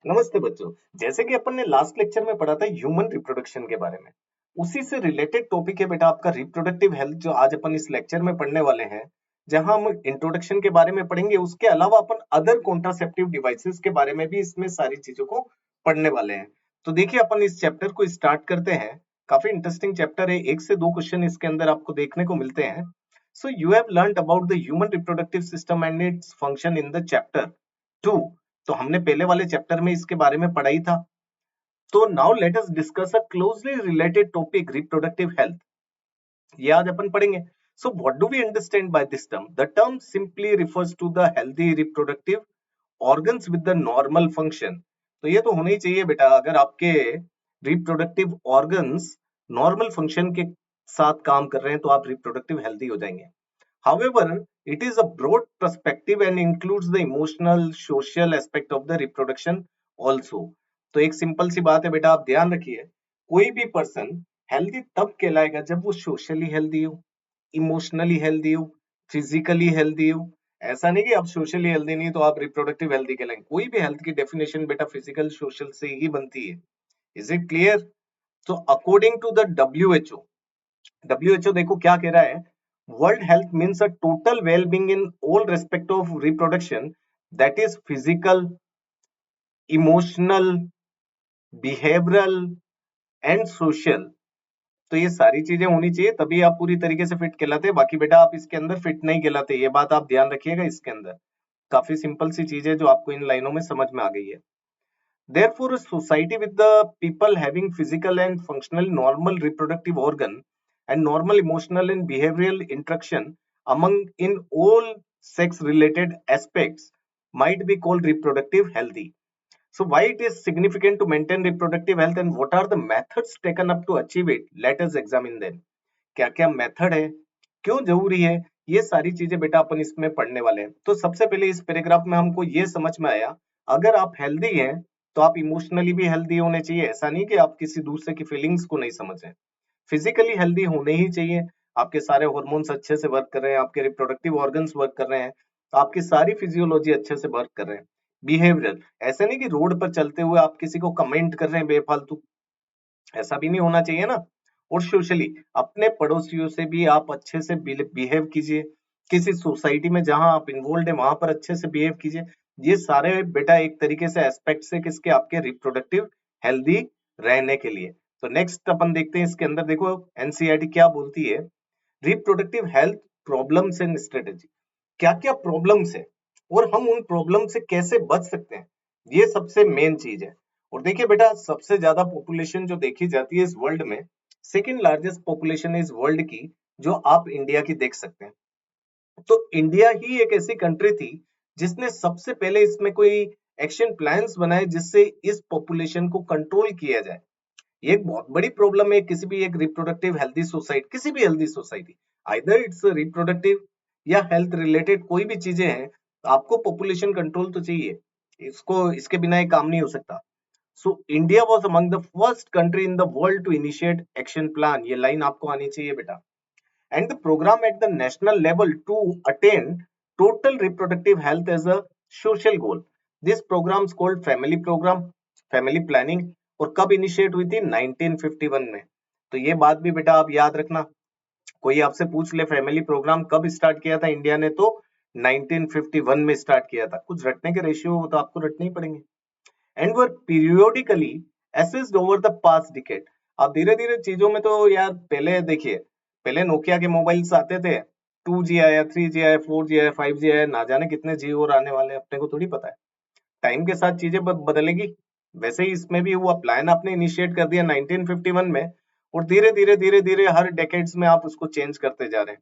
नमस्ते बच्चों। जैसे कि अपन ने लास्ट लेक्चर में पढ़ा था ह्यूमन रिप्रोडक्शन के बारे में, उसी से रिलेटेड टॉपिक है बेटा आपका रिप्रोडक्टिव हेल्थ, जो आज अपन इस लेक्चर में पढ़ने वाले हैं। जहां हम इंट्रोडक्शन के बारे में पढ़ेंगे, उसके अलावा अपन अदर कॉन्ट्रासेप्टिव डिवाइसेस के बारे में भी इसमें सारी चीजों को पढ़ने वाले हैं। तो देखिए, अपन इस चैप्टर को स्टार्ट करते हैं। काफी इंटरेस्टिंग चैप्टर है, 1 से 2 क्वेश्चन इसके अंदर आपको देखने को मिलते हैं। So you have learn about the human reproductive system and its function in the chapter 2। तो हमने पहले वाले चैप्टर में इसके बारे में पढ़ा ही था। तो now let us discuss a closely related topic, reproductive health. ये आज अपन पढ़ेंगे। So what do we understand by this term? The term simply refers to the healthy reproductive organs with the normal function. तो ये तो होना ही चाहिए बेटा, अगर आपके रिप्रोडक्टिव ऑर्गन्स नॉर्मल फंक्शन के साथ काम कर रहे हैं तो आप रिप्रोडक्टिव हेल्दी हो जाएंगे। However, it is a broad perspective and includes the emotional, social aspect of the reproduction also. तो एक सिंपल सी बात है बेटा, आप ध्यान रखिए। कोई भी पर्सन हेल्दी तब कहलाएगा जब वो सोशली हेल्दी हो, इमोशनली हेल्दी हो, फिजिकली हेल्दी हो। ऐसा नहीं कि आप सोशली हेल्दी नहीं तो आप रिप्रोडक्टिव हेल्दी कहलाएंगे। कोई भी हेल्थ की डेफिनेशन बेटा फिजिकल सोशल से ही बनती है। Is it clear? तो अकॉर्डिंग टू द डब्ल्यूएचओ देखो क्या कह रहा है। World health means a total wellbeing in all respect of reproduction, that is physical, emotional, behavioural and social. तो ये सारी चीजें होनी चाहिए, तभी आप पूरी तरीके से फिट कहलाते हैं। बाकी बेटा आप इसके अंदर फिट नहीं कहलाते, ये बात आप ध्यान रखिएगा। इसके अंदर काफी सिंपल सी चीज है जो आपको इन लाइनों में समझ में आ गई है। Therefore, a society with the people having physical and functional normal reproductive organ and normal emotional and behavioral interaction among in all sex related aspects might be called reproductive healthy. So why it is significant to maintain reproductive health and what are the methods taken up to achieve it? Let us examine them. क्या क्या method है, क्यों जरूरी है, ये सारी चीजें बेटा अपन इसमें पढ़ने वाले हैं। तो सबसे पहले इस पैराग्राफ में हमको ये समझ में आया, अगर आप हेल्दी हैं तो आप इमोशनली भी हेल्दी होने चाहिए। ऐसा नहीं कि आप किसी दूसरे की फीलिंग्स को नहीं समझ रहे। फिजिकली हेल्दी होने ही चाहिए। आपके सारे हार्मोन्स अच्छे से वर्क कर रहे हैं, आपके रिप्रोडक्टिव ऑर्गन्स वर्क कर रहे हैं, आपकी सारी फिजियोलॉजी अच्छे से वर्क कर रहे हैं। बिहेवियरल, ऐसा नहीं कि रोड पर चलते हुए आप किसी को कमेंट कर रहे हैं बेफालतू, ऐसा भी नहीं होना चाहिए ना। और सोशली, अपने पड़ोसियों से भी आप अच्छे से बिहेव कीजिए। किसी सोसाइटी में जहां आप इन्वॉल्व है वहां पर अच्छे से बिहेव कीजिए। ये सारे बेटा एक तरीके से एस्पेक्ट्स है किसके, आपके रिप्रोडक्टिव हेल्दी रहने के लिए। तो नेक्स्ट अपन देखते हैं इसके अंदर। देखो एनसीईआरटी क्या बोलती है, reproductive health problems and strategy. क्या क्या प्रॉब्लम्स है और हम उन प्रॉब्लम से कैसे बच सकते हैं, ये सबसे मेन चीज है। और देखिए बेटा, सबसे ज्यादा पॉपुलेशन जो देखी जाती है इस वर्ल्ड में, सेकंड लार्जेस्ट पॉपुलेशन है इस वर्ल्ड की, जो आप इंडिया की देख सकते हैं। तो इंडिया ही एक ऐसी कंट्री थी जिसने सबसे पहले इसमें कोई एक्शन प्लान्स बनाए जिससे इस पॉपुलेशन को कंट्रोल किया जाए। ये एक बहुत बड़ी प्रॉब्लम है किसी भी एक रिप्रोडक्टिव हेल्दी सोसाइटी, किसी भी healthy society, either it's reproductive या हेल्थ रिलेटेड कोई भी चीजें हैं, तो आपको पॉपुलेशन कंट्रोल तो चाहिए। इसको, इसके बिना ये काम नहीं हो सकता। So India was among the first country in the world to initiate action plan, ये लाइन आपको आनी चाहिए बेटा। And the programme at the national level to attain total reproductive health as a social goal. This programme called family programme, family planning. और कब initiate हुई थी? 1951 में। तो ये बात भी बेटा आप याद रखना। कोई आपसे पूछ ले फैमिली प्रोग्राम कब स्टार्ट किया था इंडिया ने, तो 1951 में स्टार्ट किया था। कुछ रटने के रेशियो तो आपको रटने ही पड़ेंगे। And were periodically assessed over the past decade. अब धीरे धीरे चीजों में तो यार, पहले देखिए, पहले नोकिया के मोबाइल्स आते थे, 2G आया, 3G आया, 4G आया, 5G आया, ना जाने कितने जी और आने वाले हैं, अपने को थोड़ी पता है। टाइम के साथ चीजें बदलेगी। वैसे ही इसमें भी हुआ, प्लान आपने इनिशिएट कर दिया 1951 में, और धीरे धीरे हर डेकेड्स में आप उसको चेंज करते जा रहे हैं।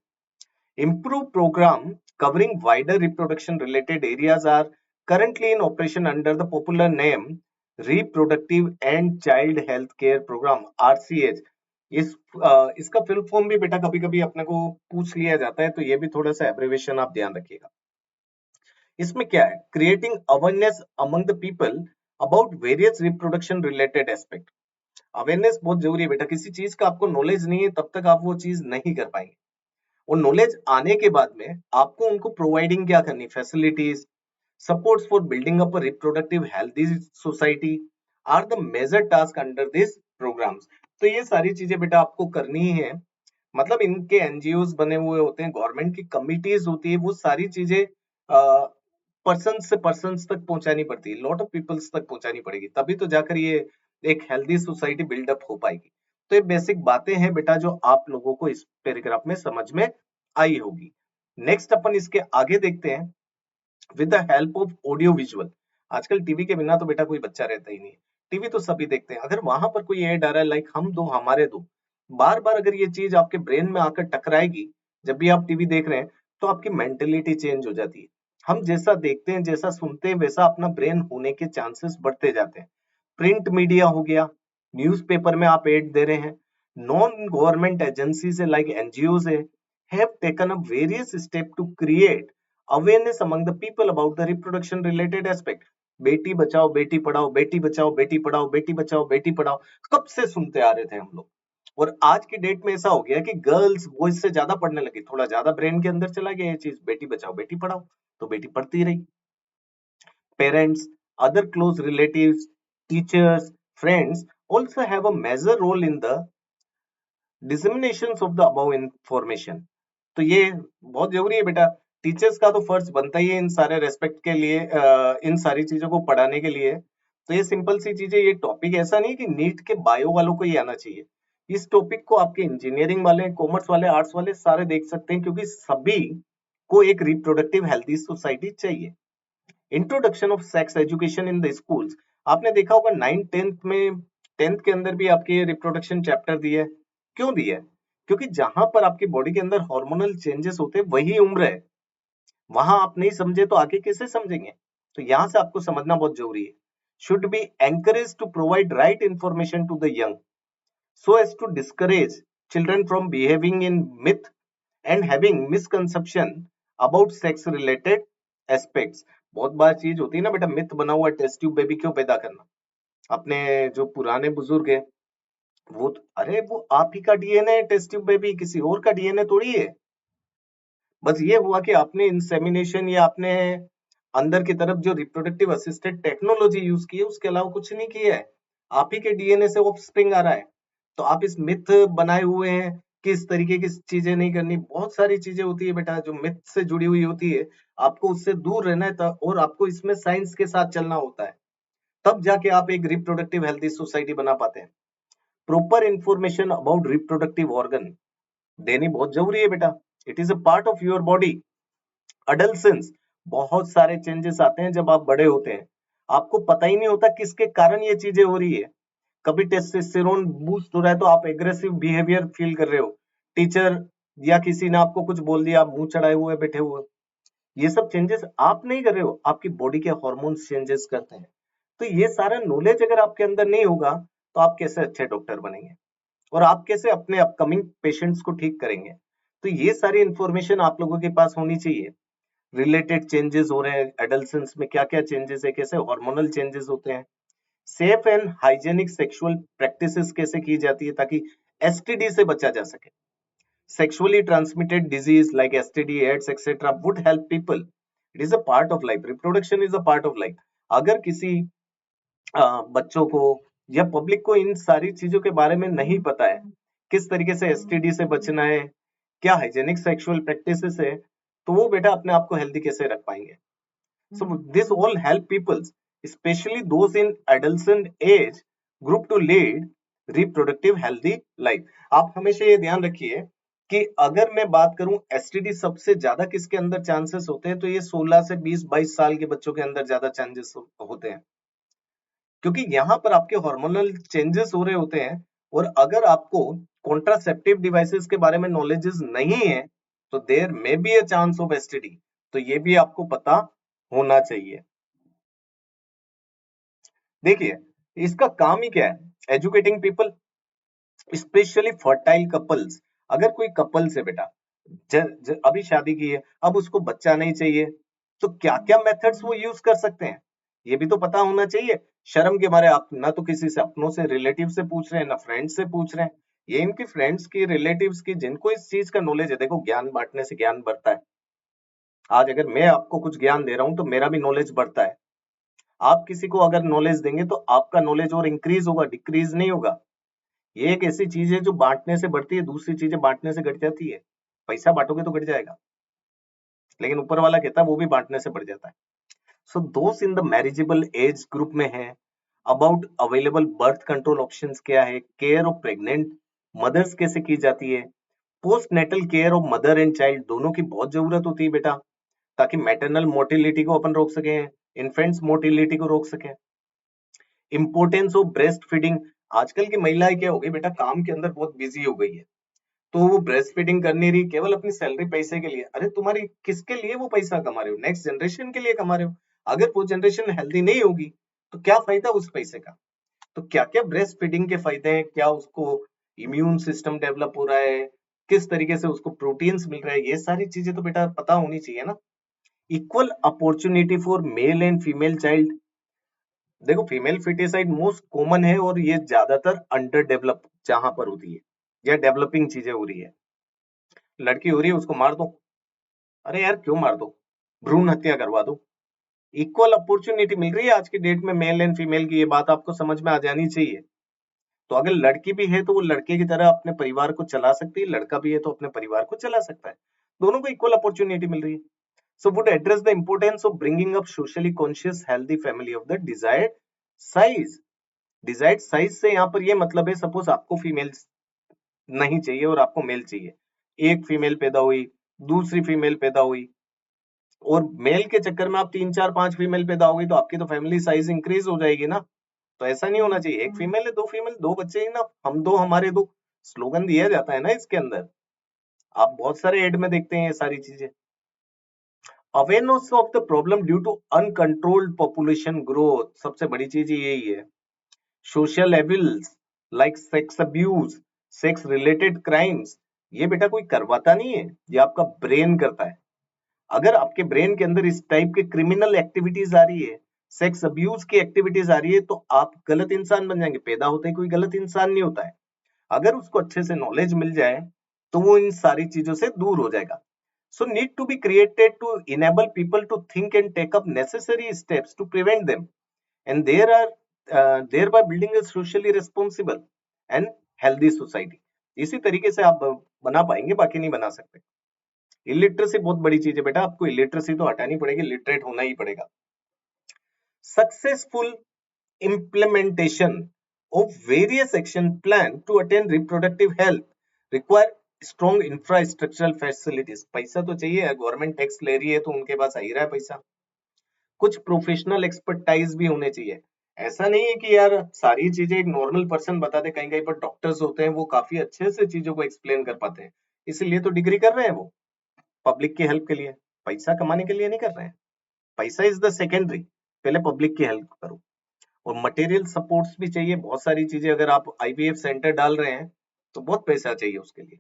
Improved program covering wider reproduction related areas are currently in operation under the popular name Reproductive and Child Health Care Program, RCH। इस इसका फुल फॉर्म भी बेटा कभी कभी अपने को पूछ लिया जाता है, तो ये भी थोड़ा सा एब्रिविएशन आप ध्यान रखिएगा। इसमें क्या है, creating awareness among the people about various reproduction related aspect. Awareness बहुत जरूरी है बेटा, किसी चीज का आपको नॉलेज नहीं है तब तक आप वो चीज नहीं कर पाएंगे। और नॉलेज आने के बाद में आपको उनको प्रोवाइडिंग क्या करनी, facilities, supports for building up a reproductive healthy society are the major task under this programs. तो ये सारी चीजें बेटा आपको करनी ही है। मतलब इनके एनजीओ बने हुए होते हैं, गवर्नमेंट की कमिटीज होती है, वो सारी चीजें पर्सन से पर्सन तक पहुंचानी पड़ती है, लॉट ऑफ पीपल्स तक पहुंचानी पड़ेगी, तभी तो जाकर ये एक हेल्दी सोसाइटी बिल्डअप हो पाएगी। तो ये बेसिक बातें हैं बेटा जो आप लोगों को इस पैराग्राफ में समझ में आई होगी। नेक्स्ट अपन इसके आगे देखते हैं with the help of audio visual. आजकल टीवी के बिना तो बेटा कोई बच्चा रहता ही नहीं है, टीवी तो सभी देखते हैं। अगर वहां पर कोई ऐड आ रहा है लाइक हम दो हमारे दो, बार बार अगर ये चीज आपके ब्रेन में आकर टकराएगी जब भी आप टीवी देख रहे हैं, तो आपकी मेंटेलिटी चेंज हो जाती है। हम जैसा देखते हैं जैसा सुनते हैं वैसा अपना ब्रेन होने के चांसेस बढ़ते जाते हैं। प्रिंट मीडिया हो गया, न्यूज़पेपर में आप एड दे रहे हैं, non government agencies like NGOs है, have taken up various steps to create awareness among the people about the reproduction related aspect। Beti Bachao Beti Padhao, Beti Bachao Beti Padhao, Beti Bachao Beti Padhao, कब से सुनते आ रहे थे हम लोग। और आज की डेट में ऐसा हो गया कि गर्ल्स बॉयज से ज्यादा पढ़ने लगी, थोड़ा ज्यादा ब्रेन के अंदर चला गया ये चीज, बेटी बचाओ बेटी पढ़ाओ, तो बेटी पढ़ती रही। Parents, other close relatives, teachers, friends also have a major role in the disseminations of the above information। तो ये बहुत जरूरी है बेटा, टीचर्स का तो फर्ज बनता ही है इन सारे रेस्पेक्ट के लिए, इन सारी चीजों को पढ़ाने के लिए। तो ये सिंपल सी चीजें, ये टॉपिक ऐसा नहीं कि नीट के बायो वालों को ही आना चाहिए, इस टॉपिक को आपके इंजीनियरिंग वाले, कॉमर्स वाले, आर्ट्स वाले सारे देख सकते हैं, क्योंकि सभी को एक रिप्रोडक्टिव हेल्थी सोसाइटी चाहिए। Introduction of sex education in the schools, आपने देखा होगा 9th 10th में, 10th के अंदर भी आपके रिप्रोडक्शन चैप्टर दिया है। क्यों दिया है? क्योंकि जहां पर आपकी बॉडी के अंदर हार्मोनल चेंजेस होते हैं वही उम्र है, वहां आप नहीं समझे तो आगे कैसे समझेंगे। तो यहां से आपको समझना बहुत जरूरी है। Should be encourage to provide right information to the young so as to discourage children from behaving in myth and having misconception about sex related aspects। बहुत बार चीज होती है ना बेटा, मिथ बना हुआ टेस्ट ट्यूब बेबी क्यों पैदा करना। अपने जो पुराने बुजुर्ग है वो अरे वो आप ही का डीएनए है, टेस्ट ट्यूब बेबी किसी और का डीएनए थोड़ी है। बस ये हुआ कि आपने इंसेमिनेशन या आपने अंदर की तरफ जो रिप्रोडक्टिव असिस्टेड टेक्नोलॉजी यूज की है, उसके अलावा कुछ नहीं किया है। आप ही के डीएनए से ऑफस्प्रिंग आ रहा है। तो आप इस मिथ बनाए हुए हैं कि इस तरीके की चीजें नहीं करनी। बहुत सारी चीजें होती है बेटा जो मिथ से जुड़ी हुई होती है, आपको उससे दूर रहना है और आपको इसमें साइंस के साथ चलना होता है, तब जाके आप एक रिप्रोडक्टिव हेल्थी सोसाइटी बना पाते हैं। Proper information about reproductive organ देनी बहुत जरूरी है बेटा। It is a part of your body. Adolescence, बहुत सारे चेंजेस आते हैं जब आप बड़े होते हैं, आपको पता ही नहीं होता किसके कारण ये चीजें हो रही है। कभी टेस्टोस्टेरोन बूस्ट हो रहा है तो आप एग्रेसिव बिहेवियर फील कर रहे हो, टीचर या किसी ने आपको कुछ बोल दिया, आप मुंह चढ़ाए हुए बैठे हुए। ये सब चेंजेस आप नहीं कर रहे हो, आपकी बॉडी के हार्मोन्स चेंजेस करते हैं। तो ये सारा नॉलेज अगर आपके अंदर नहीं होगा तो आप कैसे अच्छे डॉक्टर बनेंगे और आप कैसे अपने अपकमिंग पेशेंट्स को ठीक करेंगे। तो ये सारी इंफॉर्मेशन आप लोगों के पास होनी चाहिए। रिलेटेड चेंजेस हो रहे हैं एडल्सेंस में, क्या क्या चेंजेस है, कैसे हार्मोनल चेंजेस होते हैं, safe and hygienic sexual practices कैसे की जाती है ताकि एसटीडी से बचा जा सके। Sexually transmitted disease like STD, AIDS etcetera would help people. It is a part of life, reproduction is a part of life. अगर किसी बच्चों को या पब्लिक को इन सारी चीजों के बारे में नहीं पता है, किस तरीके से एसटीडी से बचना है, क्या हाइजेनिक सेक्सुअल प्रैक्टिसेस है, तो वो बेटा अपने आप को हेल्दी कैसे रख पाएंगे। So this all help people, especially those in adolescent age group, to lead reproductive healthy life। आप हमेशा ये ध्यान रखिए कि अगर मैं बात करूं एसटीडी सबसे ज्यादा किसके अंदर चांसेस होते हैं, तो ये 16 से 20-22 साल के बच्चों के अंदर ज्यादा चांसेस होते हैं, क्योंकि यहाँ पर आपके हार्मोनल चेंजेस हो रहे होते हैं। और अगर आपको कॉन्ट्रासेप्टिव डिवाइसेस के बारे में नॉलेजेस नहीं है तो there may be a chance of STD. तो ये भी आपको पता होना चाहिए। देखिए इसका काम ही क्या है, educating people specially fertile couples. अगर कोई कपल्स है बेटा, अभी शादी की है, अब उसको बच्चा नहीं चाहिए, तो क्या क्या मेथड्स वो यूज कर सकते हैं ये भी तो पता होना चाहिए। शर्म के मारे आप ना तो किसी से अपनों से रिलेटिव से पूछ रहे हैं ना फ्रेंड्स से पूछ रहे हैं। ये इनकी फ्रेंड्स की, रिलेटिव्स की, जिनको इस चीज का नॉलेज है, देखो ज्ञान बांटने से ज्ञान बढ़ता है। आज अगर मैं आपको कुछ ज्ञान दे रहा हूं तो मेरा भी नॉलेज बढ़ता है। आप किसी को अगर नॉलेज देंगे तो आपका नॉलेज और इंक्रीज होगा, डिक्रीज नहीं होगा। ये एक ऐसी चीज है जो बांटने से बढ़ती है, दूसरी चीजें बांटने से घट जाती है। पैसा बांटोगे तो घट जाएगा, लेकिन ऊपर वाला कहता है वो भी बांटने से बढ़ जाता है। सो दोस्त in the marriageable age group में है, about available birth control options क्या है, केयर ऑफ प्रेग्नेंट मदर्स कैसे की जाती है, post natal care of mother and child दोनों की बहुत जरूरत होती है बेटा, ताकि मैटरनल मोर्टिलिटी को अपन रोक सकें, इन्फेंट्स मोर्टिलिटी को रोक सकें। इंपोर्टेंस ऑफ ब्रेस्ट फीडिंग, आजकल की महिलाएं क्या हो गई बेटा, काम के अंदर बहुत बिजी हो गई है, तो वो ब्रेस्ट फीडिंग कर नहीं रही केवल अपनी सैलरी पैसे के लिए। अरे तुम्हारी किसके लिए वो पैसा कमा रहे हो? नेक्स्ट जनरेशन के लिए कमा रहे हो। अगर वो जनरेशन हेल्दी नहीं होगी तो क्या फायदा उस पैसे का? तो क्या क्या ब्रेस्ट फीडिंग के फायदे हैं, क्या उसको इम्यून सिस्टम डेवलप हो रहा है, किस तरीके से उसको प्रोटीन्स मिल रहा है, ये सारी चीजें तो बेटा पता होनी चाहिए ना। Equal opportunity for male and female child, देखो फीमेल फिटिसाइड मोस्ट कॉमन है और ये ज्यादातर अंडर डेवलप जहां पर होती है या डेवलपिंग चीजें हो रही है। लड़की हो रही है उसको मार दो, अरे यार क्यों मार दो, भ्रूण हत्या करवा दो। इक्वल अपॉर्चुनिटी मिल रही है आज की डेट में मेल एंड फीमेल की, ये बात आपको समझ में आ जानी चाहिए। तो अगर लड़की भी है तो वो लड़के की तरह अपने परिवार को चला सकती है, लड़का भी है तो अपने परिवार को चला सकता है। दोनों को इक्वल अपॉर्चुनिटी मिल रही है। So would address the importance of bringing up socially conscious healthy family of the desired size. Desired size से यहाँ पर ये मतलब है, सपोज आपको फीमेल नहीं चाहिए और आपको मेल चाहिए, एक फीमेल पैदा हुई, दूसरी फीमेल पैदा हुई, और मेल के चक्कर में आप 3 4 5 फीमेल पैदा हो गई तो आपकी तो फैमिली साइज इंक्रीज हो जाएगी ना। तो ऐसा नहीं होना चाहिए, एक फीमेल है, दो फीमेल, दो बच्चे ही ना, हम दो हमारे दो, स्लोगन दिया जाता है ना इसके अंदर। आप बहुत सारे एड में देखते हैं ये सारी चीजें। Awareness of the problem due to uncontrolled population growth, सबसे बड़ी चीज यही है। Social evils like sex abuse, sex related crimes, ये बेटा कोई करवाता नहीं है, ये आपका ब्रेन करता है। अगर आपके ब्रेन के अंदर इस टाइप के क्रिमिनल एक्टिविटीज आ रही है, सेक्स अब्यूज की एक्टिविटीज आ रही है, तो आप गलत इंसान बन जाएंगे। पैदा होते ही कोई गलत इंसान नहीं होता है, अगर उसको अच्छे से नॉलेज मिल जाए तो वो इन सारी चीजों से दूर हो जाएगा। So need to be created to enable people to think and take up necessary steps to prevent them, and there are thereby building a socially responsible and healthy society। इसी तरीके से आप बना पाएंगे, बाकी नहीं बना सकते। इलिटरेसी बहुत बड़ी चीज है बेटा, आपको इलिटरेसी तो हटानी पड़ेगी, लिटरेट होना ही पड़ेगा। Successful implementation of various action plan to attain reproductive health require strong infrastructural facilities। पैसा तो चाहिए, गवर्नमेंट टैक्स ले रही है तो उनके पास आ ही रहा है पैसा। कुछ प्रोफेशनल एक्सपर्टाइज भी होने चाहिए। ऐसा नहीं है कि यार सारी चीजें एक नॉर्मल पर्सन बता दे, कहीं कहीं पर डॉक्टर्स होते हैं वो काफी अच्छे से चीजों को एक्सप्लेन कर पाते हैं, इसीलिए तो डिग्री कर रहे हैं वो, पब्लिक की हेल्प के लिए, पैसा कमाने के लिए नहीं कर रहे हैं। पैसा इज द सेकेंडरी, पहले पब्लिक की हेल्प करो। और मटेरियल सपोर्ट्स भी चाहिए, बहुत सारी चीजें, अगर आप आईवीएफ सेंटर डाल रहे हैं तो बहुत पैसा चाहिए उसके लिए।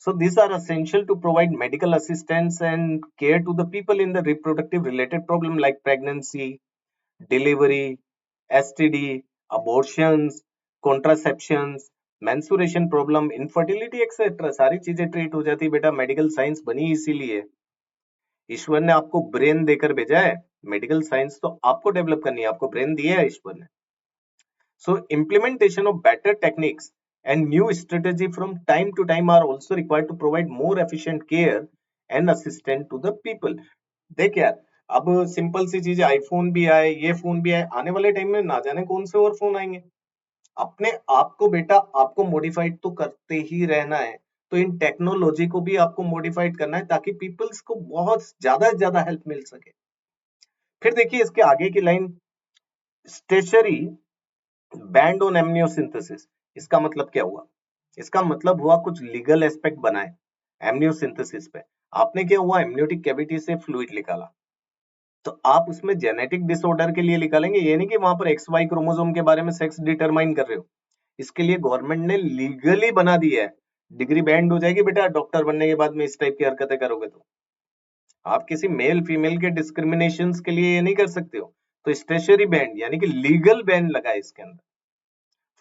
So these are essential to provide medical assistance and care to the people in the reproductive related problem like pregnancy, delivery, STD, abortions, contraceptions, menstruation problem, infertility etc. सारी चीजें ट्रीट हो जाती है बेटा, मेडिकल साइंस बनी इसीलिए। ईश्वर ने आपको ब्रेन देकर भेजा है, मेडिकल साइंस तो आपको डेवलप करनी है, आपको ब्रेन दिया है ईश्वर ने। So implementation of better techniques and new strategy from time to time are also required to provide more efficient care and assistance to the people। देख यार, अब सिंपल सी चीज, आईफोन भी आए, ये फोन भी आए, आने वाले टाइम में ना जाने कौन से और फोन आएंगे। अपने आप को बेटा आपको मॉडिफाइड तो करते ही रहना है, तो इन टेक्नोलॉजी को भी आपको मॉडिफाइड करना है ताकि पीपल्स को बहुत ज्यादा से ज्यादा हेल्प मिल सके। फिर देखिए इसके आगे की लाइन, स्टेशनरी बैंड ऑन एमनियोसिंथेसिस, इसका मतलब क्या हुआ? इसका मतलब हुआ कुछ लीगल एस्पेक्ट बनाए एमनियोसिंथेसिस पे। आपने क्या हुआ, एमनियोटिक कैविटी से फ्लूइड निकाला, तो आप उसमें जेनेटिक डिसऑर्डर के लिए निकालेंगे, ये नहीं कि वहां पर एक्स वाई क्रोमोसोम के बारे में सेक्स डिटरमाइन कर रहे हो। इसके लिए गवर्नमेंट ने लीगली बना दिया है, डिग्री बैंड हो जाएगी बेटा डॉक्टर बनने के बाद में इस टाइप की हरकतें करोगे तो। आप किसी मेल फीमेल के डिस्क्रिमिनेशन के लिए ये नहीं कर सकते हो। तो स्टेशनरी बैंड यानी कि लीगल बैंड लगा है इसके अंदर।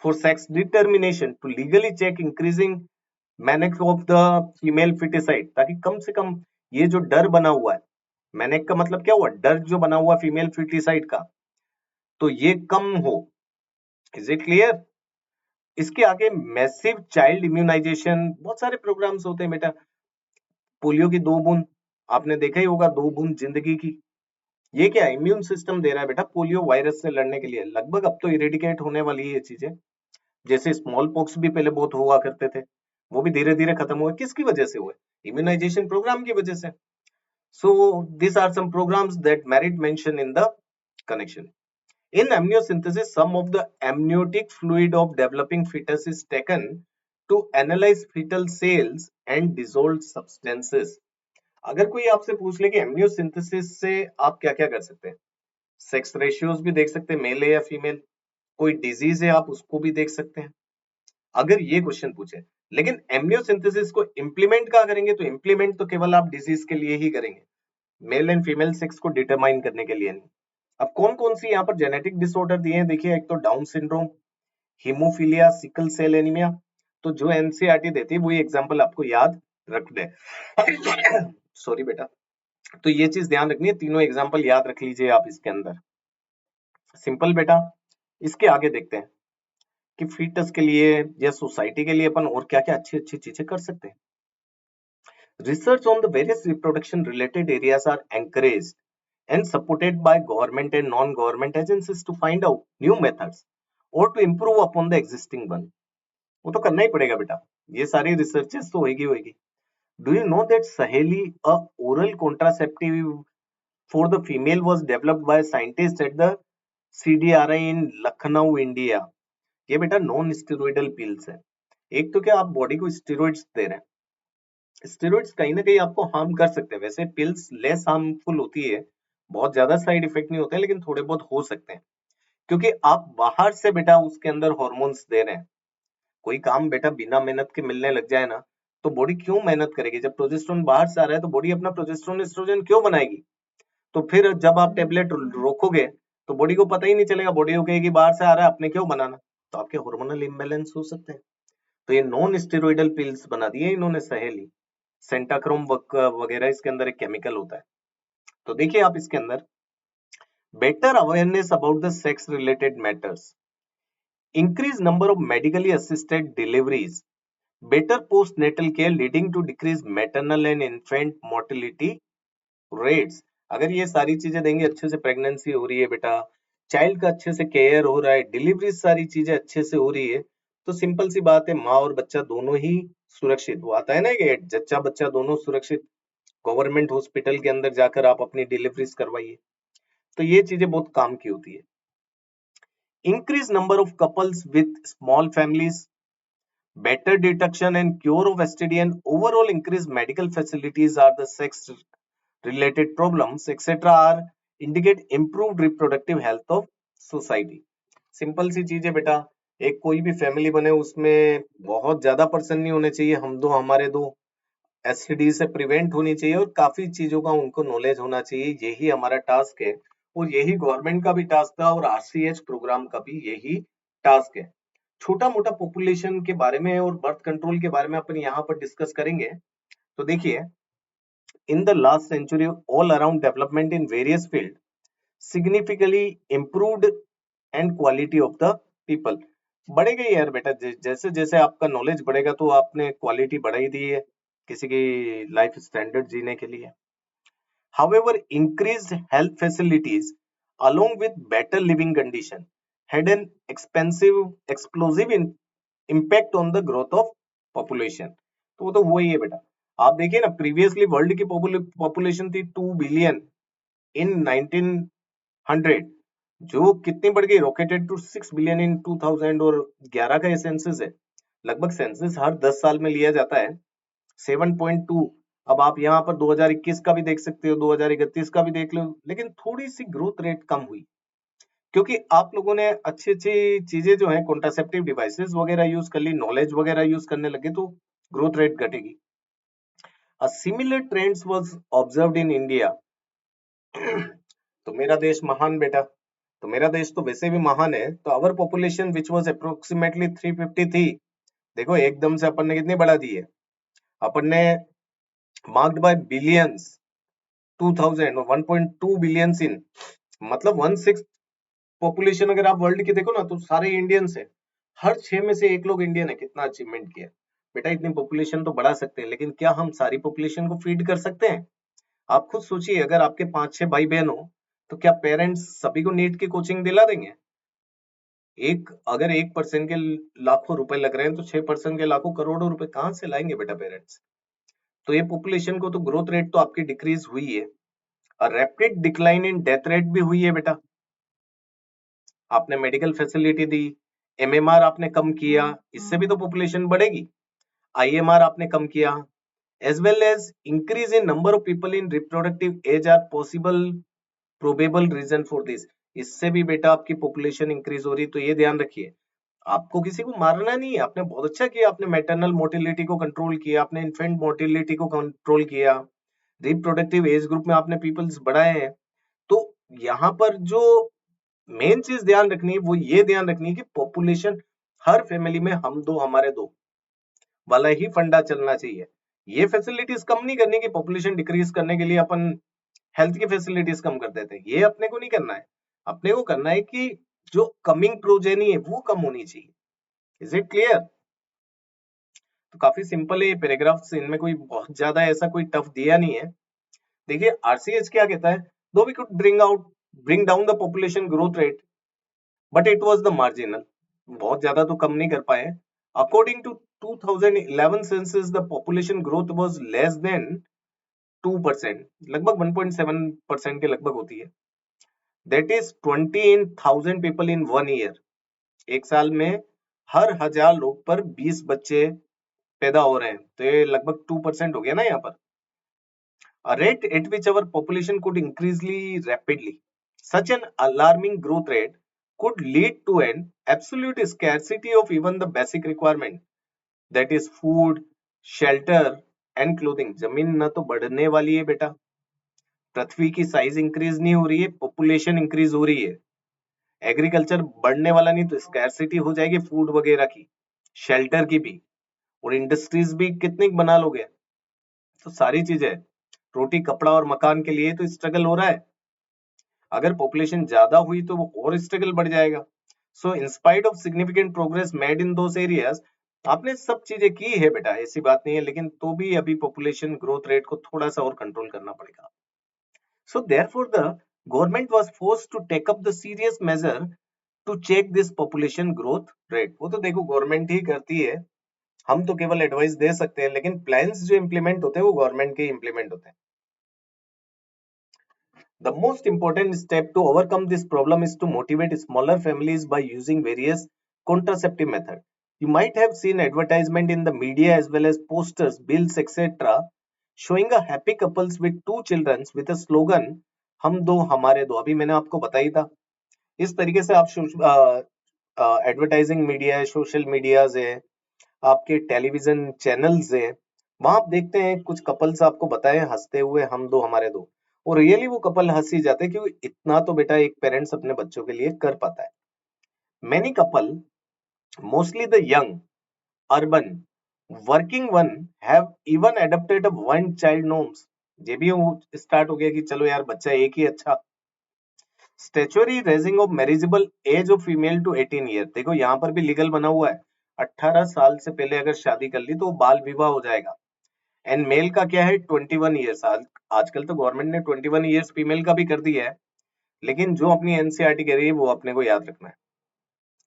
For sex determination to legally check increasing menace of the female foeticide, ताकि कम से कम ये जो डर बना हुआ है, मैनेक का मतलब क्या हुआ, डर जो बना हुआ फीमेल फीटिसाइड का, तो ये कम हो। Is it clear? इसके आगे मैसिव चाइल्ड इम्यूनाइजेशन, बहुत सारे प्रोग्राम्स होते हैं बेटा। पोलियो की 2 बूंद, आपने देखा ही होगा, 2 बूंद जिंदगी की। ये क्या इम्यून सिस्टम दे रहा है बेटा पोलियो वायरस से लड़ने के लिए। लगभग अब तो इरेडिकेट होने वाली है ये चीजें। जैसे स्मॉल पॉक्स भी पहले बहुत हुआ करते थे, वो भी धीरे धीरे खत्म हुए। किसकी वजह से हुए? इम्यूनाइजेशन प्रोग्राम की वजह से। सो these are some programs that merit mention in the connection. In amniocentesis, some of the amniotic fluid of developing fetus is taken to analyze fetal cells and dissolved substances. अगर कोई आपसे पूछ ले कि एमनियोसिंथेसिस से आप क्या क्या कर सकते हैं, सेक्स रेशियोज भी देख सकते हैं, मेल है या फीमेल, कोई डिजीज है आप उसको भी देख सकते हैं, अगर ये क्वेश्चन पूछे। लेकिन एमनियोसिंथेसिस को इम्प्लीमेंट कहाँ करेंगे? तो इम्प्लीमेंट तो केवल आप डिजीज के लिए ही करेंगे, मेल एंड फीमेल सेक्स को डिटरमाइन करने के लिए नहीं। अब कौन कौन सी यहाँ पर जेनेटिक डिसऑर्डर दिए हैं देखिए, एक तो Down syndrome, haemophilia, sickle cell anaemia. तो जो एनसीईआरटी देती है वही एग्जांपल आपको याद रख दे। सॉरी बेटा। तो ये चीज ध्यान रखनी है, तीनों एग्जांपल याद रख लीजिए आप इसके अंदर। सिंपल बेटा। इसके आगे देखते हैं कि फीटस के लिए या सोसाइटी के लिए अपन और क्या क्या अच्छी अच्छी चीजें कर सकते हैं। Research on the various reproduction related areas are encouraged and supported by government and non-government agencies to find out new methods or to improve upon the existing one. वो तो करना ही पड़ेगा बेटा, ये सारी रिसर्चेस तो होगी। Do you know that Saheli, a oral contraceptive for the female, was developed by scientists at the CDRI in Lucknow, India? ये बेटा नॉन स्टेरॉइडल पिल्स है। एक तो क्या आप बॉडी को स्टेरॉइड्स दे रहे हैं, स्टेरॉइड्स कहीं ना कहीं आपको हार्म कर सकते हैं। वैसे पिल्स लेस हार्मफुल होती है, बहुत ज्यादा साइड इफेक्ट नहीं होते हैं, लेकिन थोड़े बहुत हो सकते हैं, क्योंकि आप बाहर से बेटा उसके अंदर हॉर्मोन्स दे रहे हैं। कोई काम बेटा बिना मेहनत के मिलने लग जाए ना, तो बॉडी क्यों मेहनत करेगी? जब प्रोजेस्टेरोन बाहर से आ रहा है तो बॉडी अपना प्रोजेस्टेरोन एस्ट्रोजन क्यों बनाएगी? तो फिर जब आप टेबलेट रोकोगे तो बॉडी को पता ही नहीं चलेगा, बॉडी को कहेगी बाहर से आ रहा है आपने क्यों बनाना, तो आपके हार्मोनल इम्बैलेंस हो सकते हैं। तो ये नॉन स्टेरॉइडल पिल्स बना दिए इन्होंने सहेली, सेंटाक्रोम वगैरह इसके अंदर एक केमिकल होता है। तो देखिए आप इसके अंदर better awareness about the sex related matters, increase number of medically assisted deliveries, better postnatal care leading to decrease maternal and infant mortality rates। अगर ये सारी चीजें देंगे, अच्छे से प्रेगनेंसी हो रही है बेटा, चाइल्ड का अच्छे से केयर हो रहा है, डिलीवरी सारी चीजें अच्छे से हो रही है, तो सिंपल सी बात है माँ और बच्चा दोनों ही सुरक्षित। वो आता है ना कि जच्चा बच्चा दोनों सुरक्षित। गवर्नमेंट हॉस्पिटल के अंदर जाकर आप अपनी डिलीवरीज करवाइए, तो ये चीजें बहुत काम की होती है। Increase number of couples with small families, better detection and cure of STD and overall increased medical facilities are the sex related problems etc are indicate improved reproductive health of society। Simple सी चीज है बेटा, एक कोई भी family बने उसमें बहुत ज्यादा पर्सन नहीं होने चाहिए, हम दो हमारे दो, एसटीडी से प्रिवेंट होनी चाहिए और काफी चीजों का उनको नॉलेज होना चाहिए। यही हमारा टास्क है और यही गवर्नमेंट का भी टास्क था और आरसीएच प्रोग्राम का भी यही टास्क है। छोटा मोटा पॉपुलेशन के बारे में और बर्थ कंट्रोल के बारे में अपन यहाँ पर डिस्कस करेंगे। तो देखिए, in the last century all around development in various field significantly improved and quality of the people. बढ़ेगा ही यार बेटा, जैसे जैसे आपका नॉलेज बढ़ेगा तो आपने क्वालिटी बढ़ाई दी है किसी की लाइफ स्टैंडर्ड जीने के लिए। However, increased health facilities along with better living condition had an explosive impact on the growth of population। तो वो तो वही है बेटा। आप देखिए ना, प्रीवियसली वर्ल्ड की पॉपुलेशन थी 2 बिलियन इन 1900, जो कितनी बढ़ गई, रॉकेटेड टू 6 बिलियन इन 2000। और 11 का ये सेंसस है, लगभग सेंसस हर 10 साल में लिया जाता है। 7.2, अब आप यहाँ पर 2021 का भी देख सकते हो, 2031 का भी देख लो, लेकिन थोड़ी सी ग्रोथ रेट कम हुई क्योंकि आप लोगों ने अच्छी अच्छी चीजें जो है कॉन्ट्रासेप्टिव डिवाइसेस वगैरह यूज कर ली, नॉलेज वगैरह यूज करने लगे, तो ग्रोथ रेट घटेगी। A similar trends was observed in India. तो मेरा देश महान बेटा, तो मेरा देश तो वैसे भी महान है। तो our population which was approximately 350 थी, देखो एकदम से अपन ने कितनी बढ़ा दी है। अपन ने marked by billions, 2000 or 1.2 billions in, मतलब 1/6 पॉपुलेशन अगर आप वर्ल्ड की देखो ना तो सारे इंडियंस है। हर 6 में से एक लोग इंडियन है। कितना अचीवमेंट किया। बेटा इतनी पॉपुलेशन तो बढ़ा सकते हैं, लेकिन क्या हम सारी पॉपुलेशन को फीड कर सकते हैं? आप खुद सोचिए, अगर आपके 5-6 भाई बहन हो तो क्या पेरेंट्स सभी को नीट की कोचिंग दिला देंगे? एक अगर 1% के लाखों रुपए लग रहे हैं तो 6% के लाखों करोड़ों रुपए कहाँ से लाएंगे बेटा पेरेंट्स? तो ये पॉपुलेशन को तो ग्रोथ रेट तो आपकी डिक्रीज हुई है, और rapid decline in death rate भी हुई है बेटा। आपने मेडिकल फैसिलिटी दी, एमएमआर आपने कम किया, इससे भी तो पॉपुलेशन बढ़ेगी। आईएमआर आपने कम किया, as well as increase in number of people in reproductive age are possible probable reason for this। इससे भी बेटा आपकी पॉपुलेशन इंक्रीज हो रही है। तो ये ध्यान रखिए, आपको किसी को मारना नहीं है। आपने बहुत अच्छा किया, आपने मैटरनल मोर्टिलिटी को कंट्रोल किया, आपने इन्फेंट मोर्टिलिटी को कंट्रोल किया, रिप्रोडक्टिव एज ग्रुप में आपने पीपल्स बढ़ाए हैं। तो यहाँ पर जो मेन चीज ध्यान रखनी है वो ये ध्यान रखनी है कि पॉपुलेशन, हर फैमिली में हम दो हमारे दो वाला ही फंडा चलना चाहिए। ये फैसिलिटीज कम नहीं करनी कि पॉपुलेशन डिक्रीज करने के लिए अपन हेल्थ की फैसिलिटीज कम कर देते हैं। ये अपने को नहीं करना है। अपने को करना है कि जो कमिंग प्रोजेनी है वो कम होनी चाहिए। Is it clear? तो काफी सिंपल है ये पैराग्राफ्स, इनमें कोई बहुत ज्यादा ऐसा कोई टफ दिया नहीं है। देखिए आरसीएच क्या कहता है, though we could bring down the population growth rate but it was the marginal. बहुत ज्यादा तो कम नहीं कर पाए। According to 2011 census the population growth was less than 2%, लगभग 1.7% के लगभग होती है। That is 20 in 1000 people in 1 year. एक साल में हर 1000 लोग पर 20 बच्चे पैदा हो रहे हैं, तो ये लगभग 2% हो गया ना यहाँ पर। A rate at which our population could increasingly rapidly. Such an alarming growth rate could lead to an absolute scarcity of even the basic requirement, that is food, shelter and clothing। जमीन ना तो बढ़ने वाली है बेटा, पृथ्वी की size increase नहीं हो रही है, पॉपुलेशन इंक्रीज हो रही है। एग्रीकल्चर बढ़ने वाला नहीं तो स्कैरसिटी हो जाएगी फूड वगैरह की, शेल्टर की भी, और इंडस्ट्रीज भी कितनी बना लोगे। तो सारी चीजें, रोटी कपड़ा और मकान के लिए तो स्ट्रगल हो रहा है। अगर पॉपुलेशन ज्यादा हुई तो वो और स्ट्रगल बढ़ जाएगा। So in spite of significant progress made in those areas, आपने सब चीजें की है बेटा, ऐसी बात नहीं है, लेकिन तो भी अभी पॉपुलेशन ग्रोथ रेट को थोड़ा सा और कंट्रोल करना पड़ेगा। So therefore the government was forced to take up the serious major to check this population growth rate. वो तो देखो गवर्नमेंट ही करती है, हम तो केवल एडवाइस दे सकते हैं, लेकिन प्लान्स जो इंप्लीमेंट होते हैं वो गवर्नमेंट के इंप्लीमेंट होते हैं। The most important step to overcome this problem is to motivate smaller families by using various contraceptive methods. You might have seen advertisement in the media as well as posters, bills, etc. showing a happy couples with two children with a slogan हम दो हमारे दो। अभी मैंने आपको बताया था। इस तरीके से आप एडवर्टाइजिंग मीडिया है, सोशल मीडियाज है, आपके टेलीविजन चैनल्स हैं, वहां आप देखते हैं कुछ कपल्स आपको बताए हंसते हुए हम दो हमारे दो, और रियली वो कपल हंस ही जाते हैं, क्योंकि इतना तो बेटा एक पेरेंट्स अपने बच्चों के लिए कर पाता है। Many couple, mostly the young urban working one, have even adapted a one child norms. ये भी स्टार्ट हो गया कि चलो यार बच्चा एक ही अच्छा। Statutory raising of marriageable age of female to 18 year, देखो यहाँ पर भी लीगल बना हुआ है। 18 साल से पहले अगर शादी कर ली तो बाल विवाह हो जाएगा। एंड मेल का क्या है 21 ईयर्स। आजकल तो गवर्नमेंट ने 21 ईयर्स फीमेल का भी कर दिया है, लेकिन जो अपनी एनसीईआरटी कह रही है वो अपने को याद रखना है।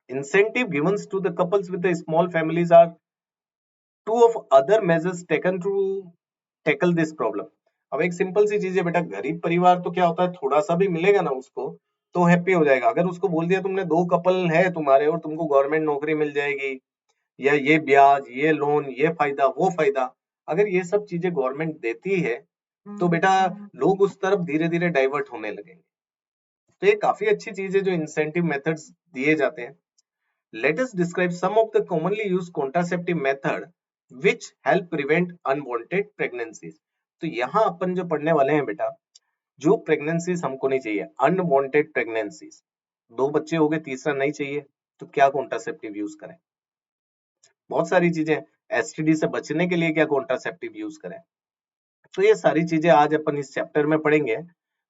Incentive givens to the couples with the small families are two of other measures taken to tackle this problem. अब एक सिंपल सी चीज है बेटा, गरीब परिवार तो क्या होता है, थोड़ा सा भी मिलेगा ना उसको तो हैप्पी हो जाएगा। अगर उसको बोल दिया तुमने दो कपल है तुम्हारे और तुमको गवर्नमेंट नौकरी मिल जाएगी, या ये ब्याज, ये लोन, ये फायदा, वो फायदा, अगर ये सब चीजें गवर्नमेंट देती है तो बेटा लोग उस तरफ धीरे धीरे डाइवर्ट होने लगेंगे। तो ये काफी अच्छी चीज है जो इंसेंटिव मेथड्स दिए जाते हैं। Let us describe some of the commonly used contraceptive method which help prevent unwanted pregnancies. तो यहाँ अपन जो पढ़ने वाले हैं बेटा, जो प्रेगनेंसीज हमको नहीं चाहिए, अनवांटेड प्रेगनेंसीज, दो बच्चे हो गए तीसरा नहीं चाहिए, तो क्या कॉन्ट्रासेप्टिव यूज करें? बहुत सारी चीजें, एसटीडी से बचने के लिए क्या कॉन्ट्रासेप्टिव यूज करें? तो ये सारी चीजें आज अपन इस चैप्टर में पढ़ेंगे।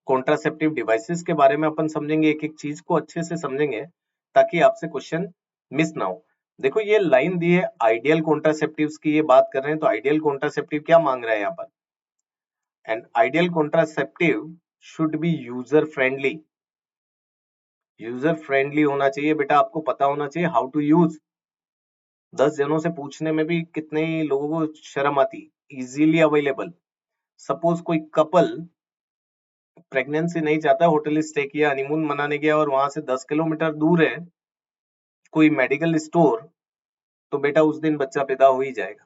कॉन्ट्रासेप्टिव डिवाइसेस के बारे में अपन समझेंगे, एक एक चीज को अच्छे से समझेंगे ताकि आपसे क्वेश्चन मिस ना हो। देखो ये लाइन दी है आइडियल कॉन्ट्रासेप्टिव्स की, ये बात कर रहे हैं, तो आइडियल कॉन्ट्रासेप्टिव क्या मांग रहा है यहाँ पर? And ideal contraceptive should be user friendly. User friendly होना चाहिए बेटा, आपको पता होना चाहिए हाउ टू यूज। 10 जनों से पूछने में भी कितने ही लोगों को शर्म आती। Easily available. सपोज कोई कपल प्रेगनेंसी नहीं चाहता, होटल स्टे किया, हनीमून मनाने गया और वहां से 10 किलोमीटर दूर है कोई मेडिकल स्टोर, तो बेटा उस दिन बच्चा पैदा हो ही जाएगा।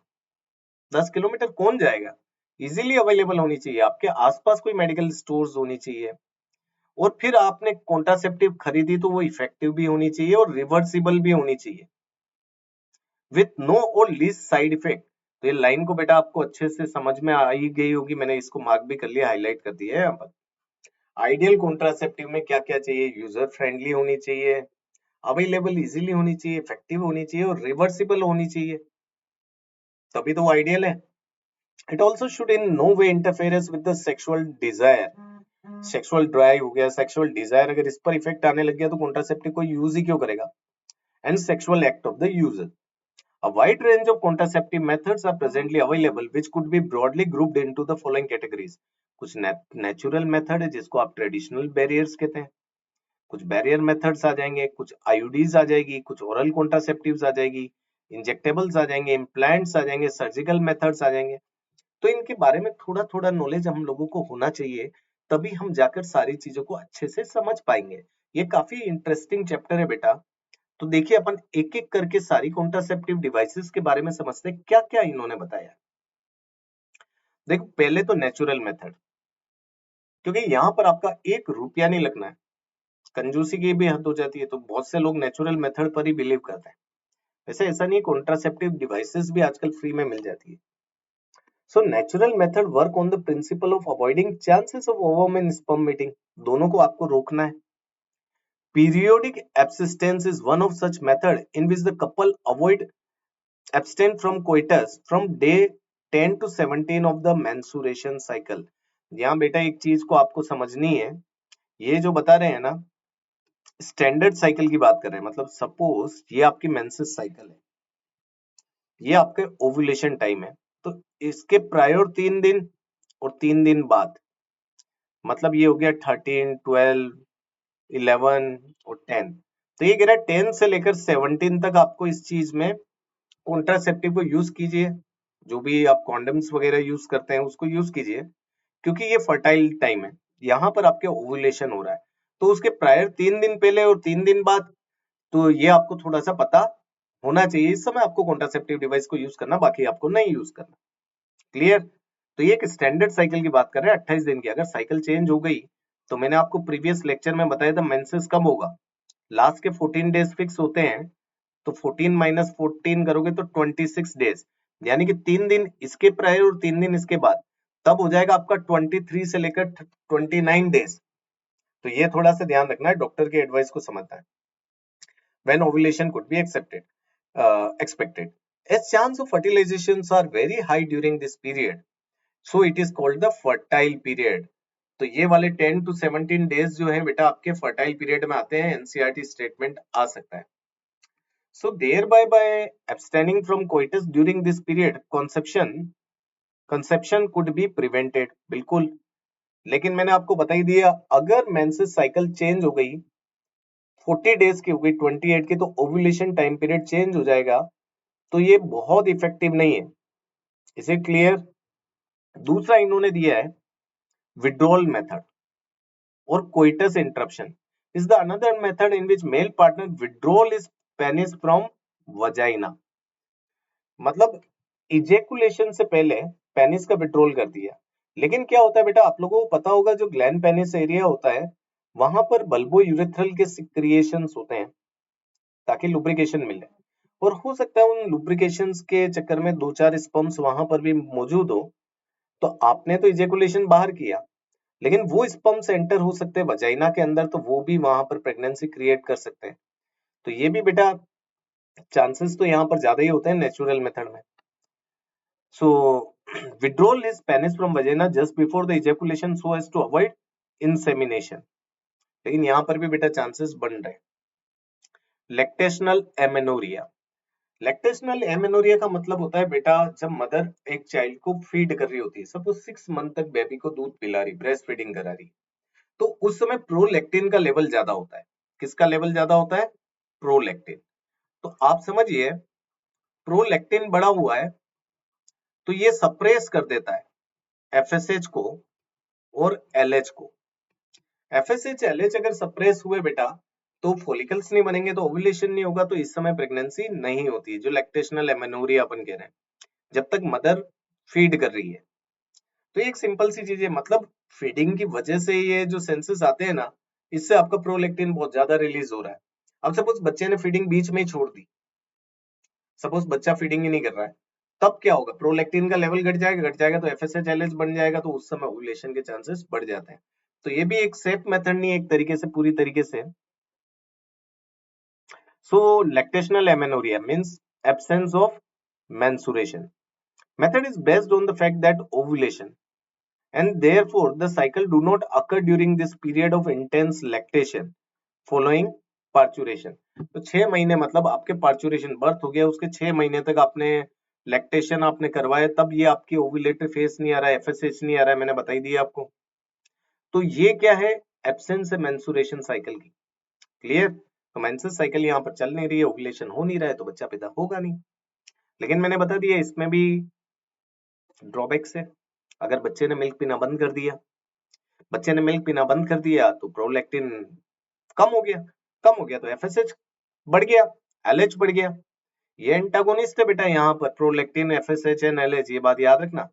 10 किलोमीटर कौन जाएगा? इजीली अवेलेबल होनी चाहिए, आपके आसपास कोई मेडिकल स्टोर्स होनी चाहिए। और फिर आपने कॉन्ट्रासेप्टिव खरीदी तो वो इफेक्टिव भी होनी चाहिए और रिवर्सिबल भी होनी चाहिए विथ नो और लीस्ट साइड इफेक्ट। तो ये लाइन को बेटा आपको अच्छे से समझ में आ ही गई होगी, मैंने इसको मार्क भी कर लिया, हाईलाइट कर दिया है यहाँ पर। आइडियल कॉन्ट्रासेप्टिव में क्या क्या चाहिए? यूजर फ्रेंडली होनी चाहिए, अवेलेबल इजीली होनी चाहिए, इफेक्टिव होनी चाहिए और रिवर्सिबल होनी चाहिए, तभी तो आइडियल है। It also should in no way interference with the sexual desire. Sexual drive हो गया, सेक्सुअल डिजायर, अगर इस पर इफेक्ट आने लग गया तो कॉन्ट्रासेप्टिव को यूज ही क्यों करेगा? And sexual act of the user. A wide range of contraceptive methods are presently available, which could be broadly grouped into the following categories. कुछ नेचुरल मेथड है जिसको आप ट्रेडिशनल बैरियर्स कहते हैं, कुछ बैरियर मेथड्स आ जाएंगे, कुछ आईयूडीज आ जाएगी, कुछ ओरल कॉन्ट्रासेप्टिव्स आ जाएगी, इंजेक्टेबल्स आ जाएंगे, इम्प्लांट्स आ जाएंगे, सर्जिकल मेथड्स आ जाएंगे। तो इनके बारे में थोड़ा थोड़ा नॉलेज हम लोगों को होना चाहिए, तभी हम जाकर सारी चीजों को अच्छे से समझ पाएंगे। ये काफी इंटरेस्टिंग चैप्टर है बेटा। तो देखिए अपन एक एक करके सारी कॉन्ट्रासेप्टिव डिवाइसेस के बारे में समझते हैं, क्या क्या इन्होंने बताया। देखो पहले तो नेचुरल मेथड, क्योंकि यहाँ पर आपका 1 रुपया नहीं लगना है, कंजूसी की भी हद हो जाती है, तो बहुत से लोग नेचुरल मेथड पर ही बिलीव करते हैं। वैसे ऐसा नहीं, कॉन्ट्रासेप्टिव डिवाइसेस भी आजकल फ्री में मिल जाती है। So natural method work on the principle of avoiding chances of ovum and sperm meeting. दोनों को आपको रोकना है। Periodic abstinence is one of such method in which the couple avoid abstain from coitus from day 10 to 17 of the menstruation cycle। यहाँ बेटा एक चीज को आपको समझनी है, ये जो बता रहे हैं ना स्टैंडर्ड साइकिल की बात कर रहे हैं, मतलब सपोज ये आपकी मेंसेस साइकिल है, ये आपके ओव्यूलेशन टाइम है, तो इसके प्रायर 3 दिन और 3 दिन बाद, मतलब ये हो गया 13, 12, 11 और 10। तो ये कह रहा है 10 से लेकर 17 तक आपको इस चीज में कॉन्ट्रासेप्टिव को यूज कीजिए, जो भी आप कॉन्डम्स वगैरह यूज करते हैं उसको यूज कीजिए, क्योंकि ये फर्टाइल टाइम है, यहाँ पर आपके ओव्यूलेशन हो रहा है। तो उसके प्रायर 3 दिन पहले और 3 दिन बाद, तो ये आपको थोड़ा सा पता होना चाहिए, इस समय आपको कॉन्ट्रासेप्टिव डिवाइस को यूज करना, बाकी आपको नहीं यूज करना। क्लियर? तो ये एक स्टैंडर्ड साइकिल की बात कर रहे हैं 28 दिन की। अगर साइकिल चेंज हो गई, तो मैंने आपको प्रीवियस लेक्चर में बताया था मेंसेस कब होगा, लास्ट के 14 डेज फिक्स होते हैं, तो 14 माइनस 14 करोगे तो 26 डेज, यानी कि 3 दिन इसके प्रायर और 3 दिन इसके बाद, तब हो जाएगा आपका 23 से लेकर 29 डेज। तो ये थोड़ा सा ध्यान रखना है, डॉक्टर की एडवाइस को समझना है। When ovulation could be expected, as chance of fertilizations are very high during this period, so it is called the fertile period। तो ये वाले 10 to 17 डेज जो है बेटा आपके फर्टाइल पीरियड में आते हैं, एनसीईआरटी स्टेटमेंट आ सकता है। So thereby by abstaining from coitus during this period, conception could be prevented। बिल्कुल, लेकिन मैंने आपको बता ही दिया, अगर मेंसेस साइकिल चेंज हो गई, 40 डेज की हो गई 28 की, तो ओव्यूलेशन टाइम पीरियड चेंज हो जाएगा, तो ये बहुत इफेक्टिव नहीं है। Is it clear? दूसरा इन्होंने दिया है विड्रॉल मेथड और coitus interruption is the another method in which male partner withdrawal is penis from vagina. मतलब इजेकुलेशन से पहले पेनिस का विड्रॉल कर दिया, लेकिन क्या होता है बेटा, आप लोगों को पता होगा जो ग्लैंड पेनिस एरिया होता है, वहां पर बल्बो यूरेथ्रल के सिक्रिएशंस होते हैं ताकि लुब्रिकेशन मिले, और हो सकता है उन लुब्रिकेशंस के चक्कर में 2-4 स्पर्म्स वहां पर भी मौजूद हो। तो आपने तो इजेकुलेशन बाहर किया, लेकिन वो स्पर्म्स एंटर हो सकते हैं वजाइना के अंदर, तो वो भी वहां पर प्रेगनेंसी क्रिएट कर सकते हैं। तो ये भी बेटा चांसेस तो यहाँ पर ज्यादा ही होते हैं नेचुरल मेथड में। सो withdrawal his penis from vagina just before the ejaculation so as to avoid insemination. लेकिन यहाँ पर भी बेटा चांसेस बन रहे हैं. Lactational amenorrhoea. लैक्टेशनल एमेनोरिया का मतलब होता है बेटा जब मदर एक चाइल्ड को फीड कर रही होती है, सपोज 6 मंथ तक बेबी को दूध पिला रही, ब्रेस्ट फीडिंग करा रही, तो उस समय प्रोलैक्टिन का लेवल ज्यादा होता है. किसका लेवल ज्यादा होता है? प्रोलैक्टिन. तो आप समझिए प्रोलैक्टिन बढ़ा हुआ है तो ये सप्रेस कर देता है एफएसएच को और एलएच को. एफएसएच एलएच अगर सप्रेस हुए बेटा तो फॉलिकल्स नहीं बनेंगे, तो ओव्यूलेशन नहीं होगा, तो इस समय प्रेगनेंसी नहीं होती है, जो लैक्टेशनल एमेनोरिया अपन कह रहे हैं, जब तक मदर फीड कर रही है. तो एक सिंपल सी चीज है, मतलब फीडिंग की वजह से ये जो सेंसेस आते हैं ना, इससे आपका प्रोलैक्टिन बहुत ज्यादा रिलीज हो रहा है. अब सपोज बच्चे ने फीडिंग बीच में ही छोड़ दी, सपोज बच्चा फीडिंग ही नहीं कर रहा है, तब क्या होगा? प्रोलैक्टिन का लेवल घट जाएगा तो एफएसएच एलएच बन जाएगा, तो उस समय ओव्यूलेशन के चांसेस बढ़ जाते हैं. तो ये भी एक सेफ मेथड नहीं है एक तरीके से, पूरी तरीके से. So lactational amenorrhea means absence of menstruation. Method is based on the fact that ovulation and therefore the cycle do not occur during this period of intense lactation following parturition. तो 6 महीने मतलब आपके पार्चुरेशन बर्थ हो गया, उसके 6 महीने तक आपने लैक्टेशन आपने करवाया, तब ये आपकी ओव्यूलेटरी फेज नहीं आ रहा है, एफएसएच नहीं आ रहा है, मैंने बताई दिया आपको. तो ये क्या है? एब्सेंस है मेंस्ट्रुएशन साइकिल की. क्लियर? तो मेंसेस साइकिल यहाँ पर चल नहीं रही है, ओव्यूलेशन हो नहीं रहा है, तो बच्चा पैदा होगा नहीं. लेकिन मैंने बता दिया इसमें भी ड्रॉबैक्स है. अगर बच्चे ने मिल्क पीना बंद कर दिया, तो प्रोलैक्टिन कम हो गया तो एफएसएच बढ़ गया, एलएच बढ़ गया. ये एंटागोनिस्ट है बेटा यहाँ पर, प्रोलैक्टिन, एफएसएच एंड एलएच, ये बात याद रखना.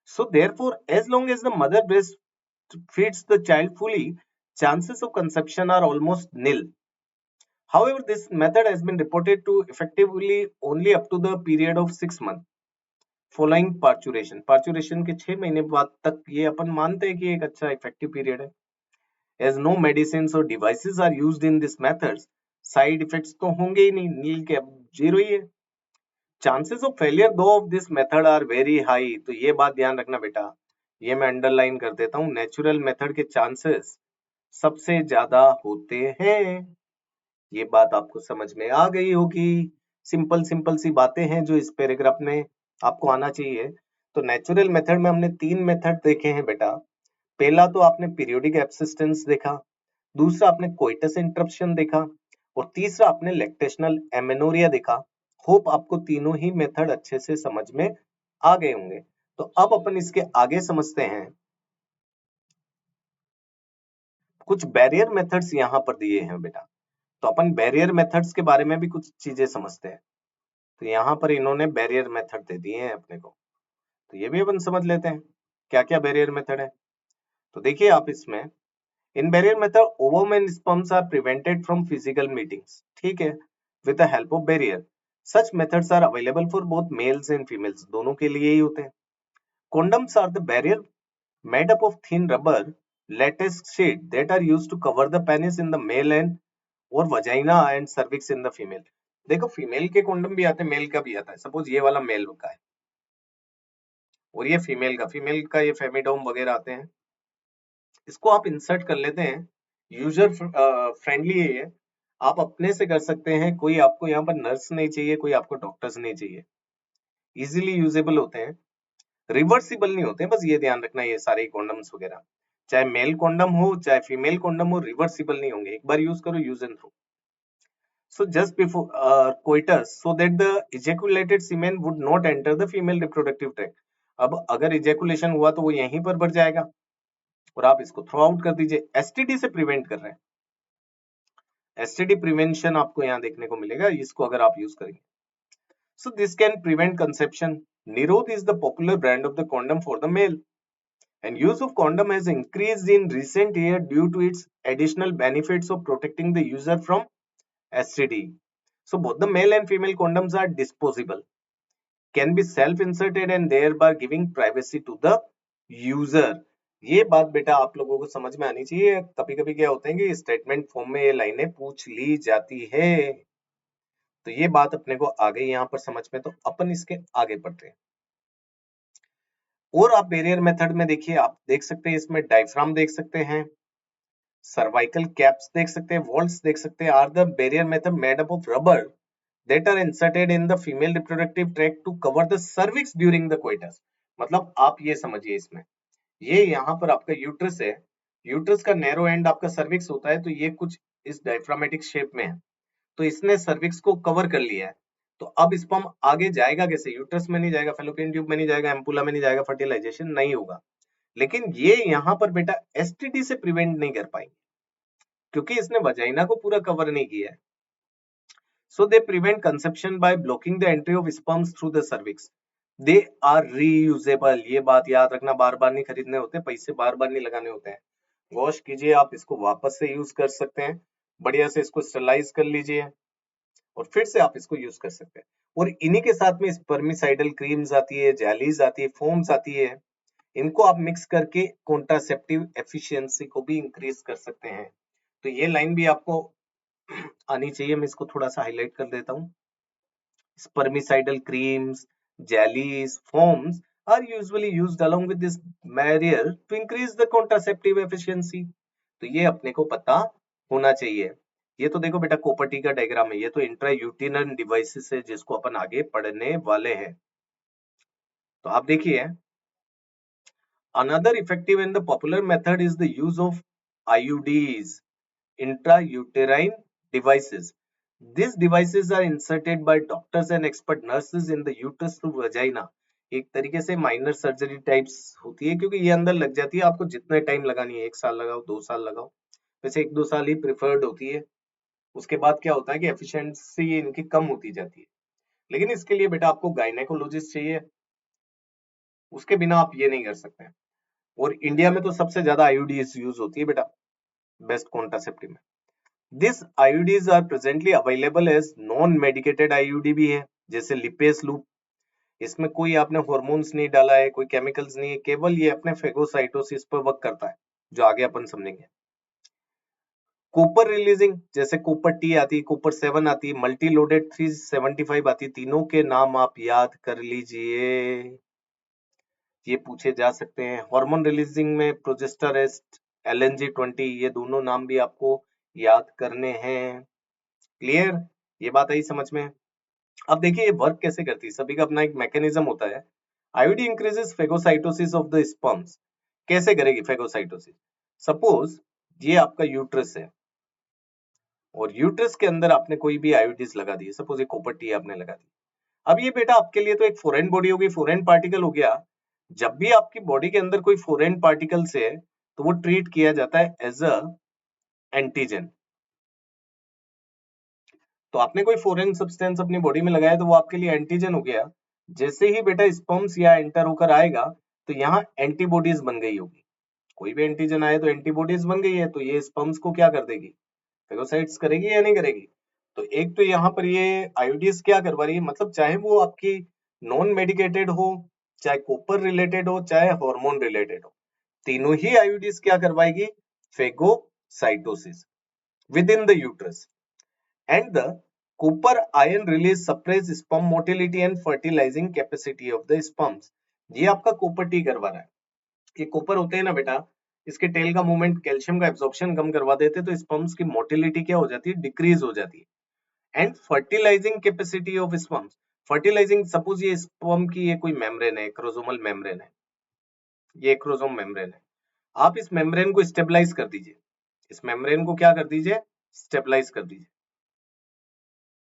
So therefore, as long as the mother breastfeeds the child fully, chances of conception are almost nil. However, this method has been reported to effectively only up to the period of 6 months following parturition. Parturition के 6 महीने बाद तक ये अपन मानते हैं कि एक अच्छा इफेक्टिव पीरियड है. As no medicines or devices are used in this methods, side effects तो होंगे ही नहीं, नील के अब जीरो ही है. Chances of failure though of this method are very high. तो ये बात ध्यान रखना बेटा, ये मैं अंडरलाइन कर देता हूँ, नेचुरल मेथड के चांसेस सबसे ज्यादा होते हैं. ये बात आपको समझ में आ गई होगी. सिंपल सिंपल सी बातें हैं जो इस पैराग्राफ में आपको आना चाहिए. तो नेचुरल मेथड में हमने 3 मेथड देखे हैं बेटा. पहला तो आपने पीरियोडिक एब्सिस्टेंस देखा, दूसरा आपने कोइटस इंटरप्शन देखा, और तीसरा आपने लैक्टेशनल एमेनोरिया देखा. होप आपको तीनों ही मेथड अच्छे से समझ में आ गए होंगे. तो अब अपन इसके आगे समझते हैं. कुछ बैरियर मेथड्स यहाँ पर दिए हैं बेटा, तो अपन बैरियर मेथड्स के बारे में भी कुछ चीजें समझते हैं. तो यहाँ पर इन्होंने बैरियर मेथड दे दिए हैं अपने को, तो ये भी अपन समझ लेते हैं क्या क्या बैरियर मेथड है. तो देखिए आप इसमें, in barrier method ovum and sperms are prevented from physical meetings, ठीक है, with the help of barrier. Such methods are available for both males and females, दोनों के लिए ही होते हैं. Condoms are the barrier made up of thin rubber latex sheet that are used to cover the penis in the male and or vagina and cervix in the female. देखो female के condom भी आते हैं, mail का भी आता है. Suppose ये वाला मेल का है और ये फीमेल का ये फेमिडोम वगैरह आते हैं. इसको आप इंसर्ट कर लेते हैं, यूजर फ्रेंडली है ये, आप अपने से कर सकते हैं, कोई आपको यहाँ पर नर्स नहीं चाहिए, कोई आपको डॉक्टर्स नहीं चाहिए, इजीली यूजेबल होते हैं, रिवर्सिबल नहीं होते, बस ये ध्यान रखना. ये सारे कॉन्डम्स वगैरह, चाहे मेल कॉन्डम हो चाहे फीमेल कॉन्डम हो, रिवर्सिबल नहीं होंगे, एक बार यूज करो, use and throw. So just before coitus, so that the ejaculated semen would not enter the female reproductive tract. अब अगर इजेकुलेशन हुआ तो वो यहीं पर बढ़ जाएगा और आप इसको थ्रो आउट कर दीजिए. एसटीडी से प्रिवेंट कर रहे हैं, एसटीडी प्रिवेंशन आपको यहाँ देखने को मिलेगा, इसको अगर आप यूज करेंगे. So this can prevent conception. Nirod is the popular brand of the condom for the male, and use of condom has increased in recent years due to its additional benefits of protecting the user from STD. So both the male and female condoms are disposable, can be self-inserted and thereby giving privacy to the user. ये बात बेटा आप लोगों को समझ में आनी चाहिए. कभी कभी क्या होता है कि स्टेटमेंट फॉर्म में ये लाइनें पूछ ली जाती है, तो ये बात अपने को आ गई यहाँ पर समझ में, तो अपन इसके आगे बढ़ते हैं। और आप बैरियर मेथड में देखिए, आप देख सकते हैं इसमें डायफ्राम देख सकते हैं, सर्वाइकल कैप्स देख सकते हैं, वॉल्स देख सकते हैं, are the barrier method made up of rubber that are inserted in the female reproductive tract to cover the cervix during the coitus। मतलब आप ये समझिए, इसमें ये यहाँ पर आपका यूट्रस है, यूट्रस का नैरो एंड आपका सर्विक्स होता है, तो ये कुछ इस डायफ्रामेटिक शेप में है, तो इसने सर्विक्स को कवर कर लिया है। तो अब स्पर्म आगे जाएगा कैसे? यूट्रस में नहीं जाएगा, फेलोपियन ट्यूब में नहीं जाएगा, एम्पुला में नहीं जाएगा, फर्टिलाइजेशन नहीं होगा। लेकिन ये यहाँ पर बेटा एसटीडी से प्रिवेंट नहीं कर पाएंगे, क्योंकि इसने वजाइना को पूरा कवर नहीं किया है। So they prevent conception by blocking the entry of sperms through the cervix. They are reusable। ये बात याद रखना, बार बार नहीं खरीदने होते, पैसे बार बार नहीं लगाने होते हैं। वॉश कीजिए, आप इसको वापस से यूज कर सकते हैं, बढ़िया से इसको स्टरलाइज कर लीजिए और फिर से आप इसको यूज कर सकते हैं। और इन्हीं के साथ में स्पर्मिसाइडल क्रीम्स आती है, जेलीज आती है, फोम्स आती है, इनको आप मिक्स करके कॉन्ट्रासेप्टिव एफिशिएंसी को भी इंक्रीज कर सकते हैं। तो ये लाइन भी आपको आनी चाहिए, मैं इसको थोड़ा सा हाईलाइट कर देता हूँ। Spermicidal creams, jellies, foams are usually used along with this barrier to increase the contraceptive efficiency। तो ये अपने को पता होना चाहिए। ये तो देखो बेटा कोपर्टी का डायग्राम है, ये तो इंट्रायूटिनल डिवाइसेस है जिसको अपन आगे पढ़ने वाले हैं। तो आप देखिए, another effective and the popular method is the use of IUDs, intrauterine devices। These devices are inserted by doctors and expert nurses in the uterus through vagina। एक तरीके से माइनर सर्जरी टाइप्स होती है, क्योंकि ये अंदर लग जाती है, आपको जितना टाइम लगानी है, 1 साल लगाओ, 2 साल लगाओ, वैसे 1-2 साल ही प्रिफर्ड होती है। उसके बाद क्या होता है कि एफिशिएंसी इनकी कम होती जाती है। लेकिन इसके लिए बेटा आपको गायनेकोलॉजिस्ट चाहिए, उसके बिना आप ये नहीं कर सकते। और इंडिया में तो सबसे ज्यादा आईयूडीज यूज होती है बेटा बेस्ट कॉन्ट्रासेप्टिव में। This IUDs are presently available as non medicated IUD भी है, जैसे लिपेस लूप। इसमें कोई आपने हॉर्मोन्स नहीं डाला है, कोई केमिकल्स नहीं है, केवल ये अपने फेगोसाइटोसिस पर वर्क करता है, जो आगे अपन समझेंगे। कॉपर रिलीजिंग, जैसे कॉपर टी आती है, कॉपर 7 आती है, मल्टी लोडेड 375 आती है, तीनों के नाम आप याद कर लीजिए, ये पूछे जा सकते हैं। हार्मोन रिलीजिंग में प्रोजेस्टेरेस्ट, LNG-20, ये दोनों नाम भी आपको याद करने हैं। क्लियर? ये बात आई समझ में? अब देखिए ये वर्क कैसे करती है, सभी का अपना एक मैकेनिज्म होता है। IUD increases phagocytosis of the sperms. कैसे करेगी फेगोसाइटोसिस? सपोज ये आपका यूट्रस है और यूट्रस के अंदर आपने कोई भी आईयूडीज लगा दी, सपोज ये कॉपर टी आपने लगा दी। अब ये बेटा आपके लिए तो एक फॉरेन बॉडी हो गई, फॉरेन पार्टिकल हो गया। जब भी आपकी बॉडी के अंदर कोई फॉरेन पार्टिकल से, तो वो ट्रीट किया जाता है एज अ एंटीजन। तो आपने कोई फॉरेन सब्सटेंस अपनी बॉडी में लगाया तो वो आपके लिए एंटीजन हो गया। जैसे ही बेटा स्पर्म्स या एंटर होकर आएगा, तो यहाँ एंटीबॉडीज बन गई होगी। कोई भी एंटीजन आए तो एंटीबॉडीज बन गई है, तो ये स्पर्म्स को क्या कर देगी? फेगोसाइट्स करेगी या नहीं करेगी? तो एक तो यहाँ पर ये आईयूडीज क्या करवा रही है, मतलब चाहे वो आपकी नॉन मेडिकेटेड हो, चाहे कॉपर रिलेटेड हो, चाहे हार्मोन रिलेटेड हो, तीनों ही आईयूडीज क्या करवाएगी? Phagocytosis with in the uterus. And the copper ion release suppress sperm motility and fertilizing capacity of the sperms। ये आपका कॉपर टी करवा रहा है। ये कॉपर होते हैं ना बेटा, इसके टेल का मूवमेंट कैल्शियम का एब्जॉर्प्शन कम करवा देते, तो स्पर्म्स की मोटिलिटी क्या हो जाती है? डिक्रीज हो जाती है। And fertilising capacity of sperms. Fertilising, suppose ये स्पर्म की ये कोई मेम्ब्रेन है, क्रोमोसोमल मेम्ब्रेन है, ये क्रोमोसोम मेम्ब्रेन है, आप इस मेम्ब्रेन को स्टेबलाइज कर दीजिए। इस मेम्ब्रेन को क्या कर दीजिए? स्टेबलाइज कर दीजिए,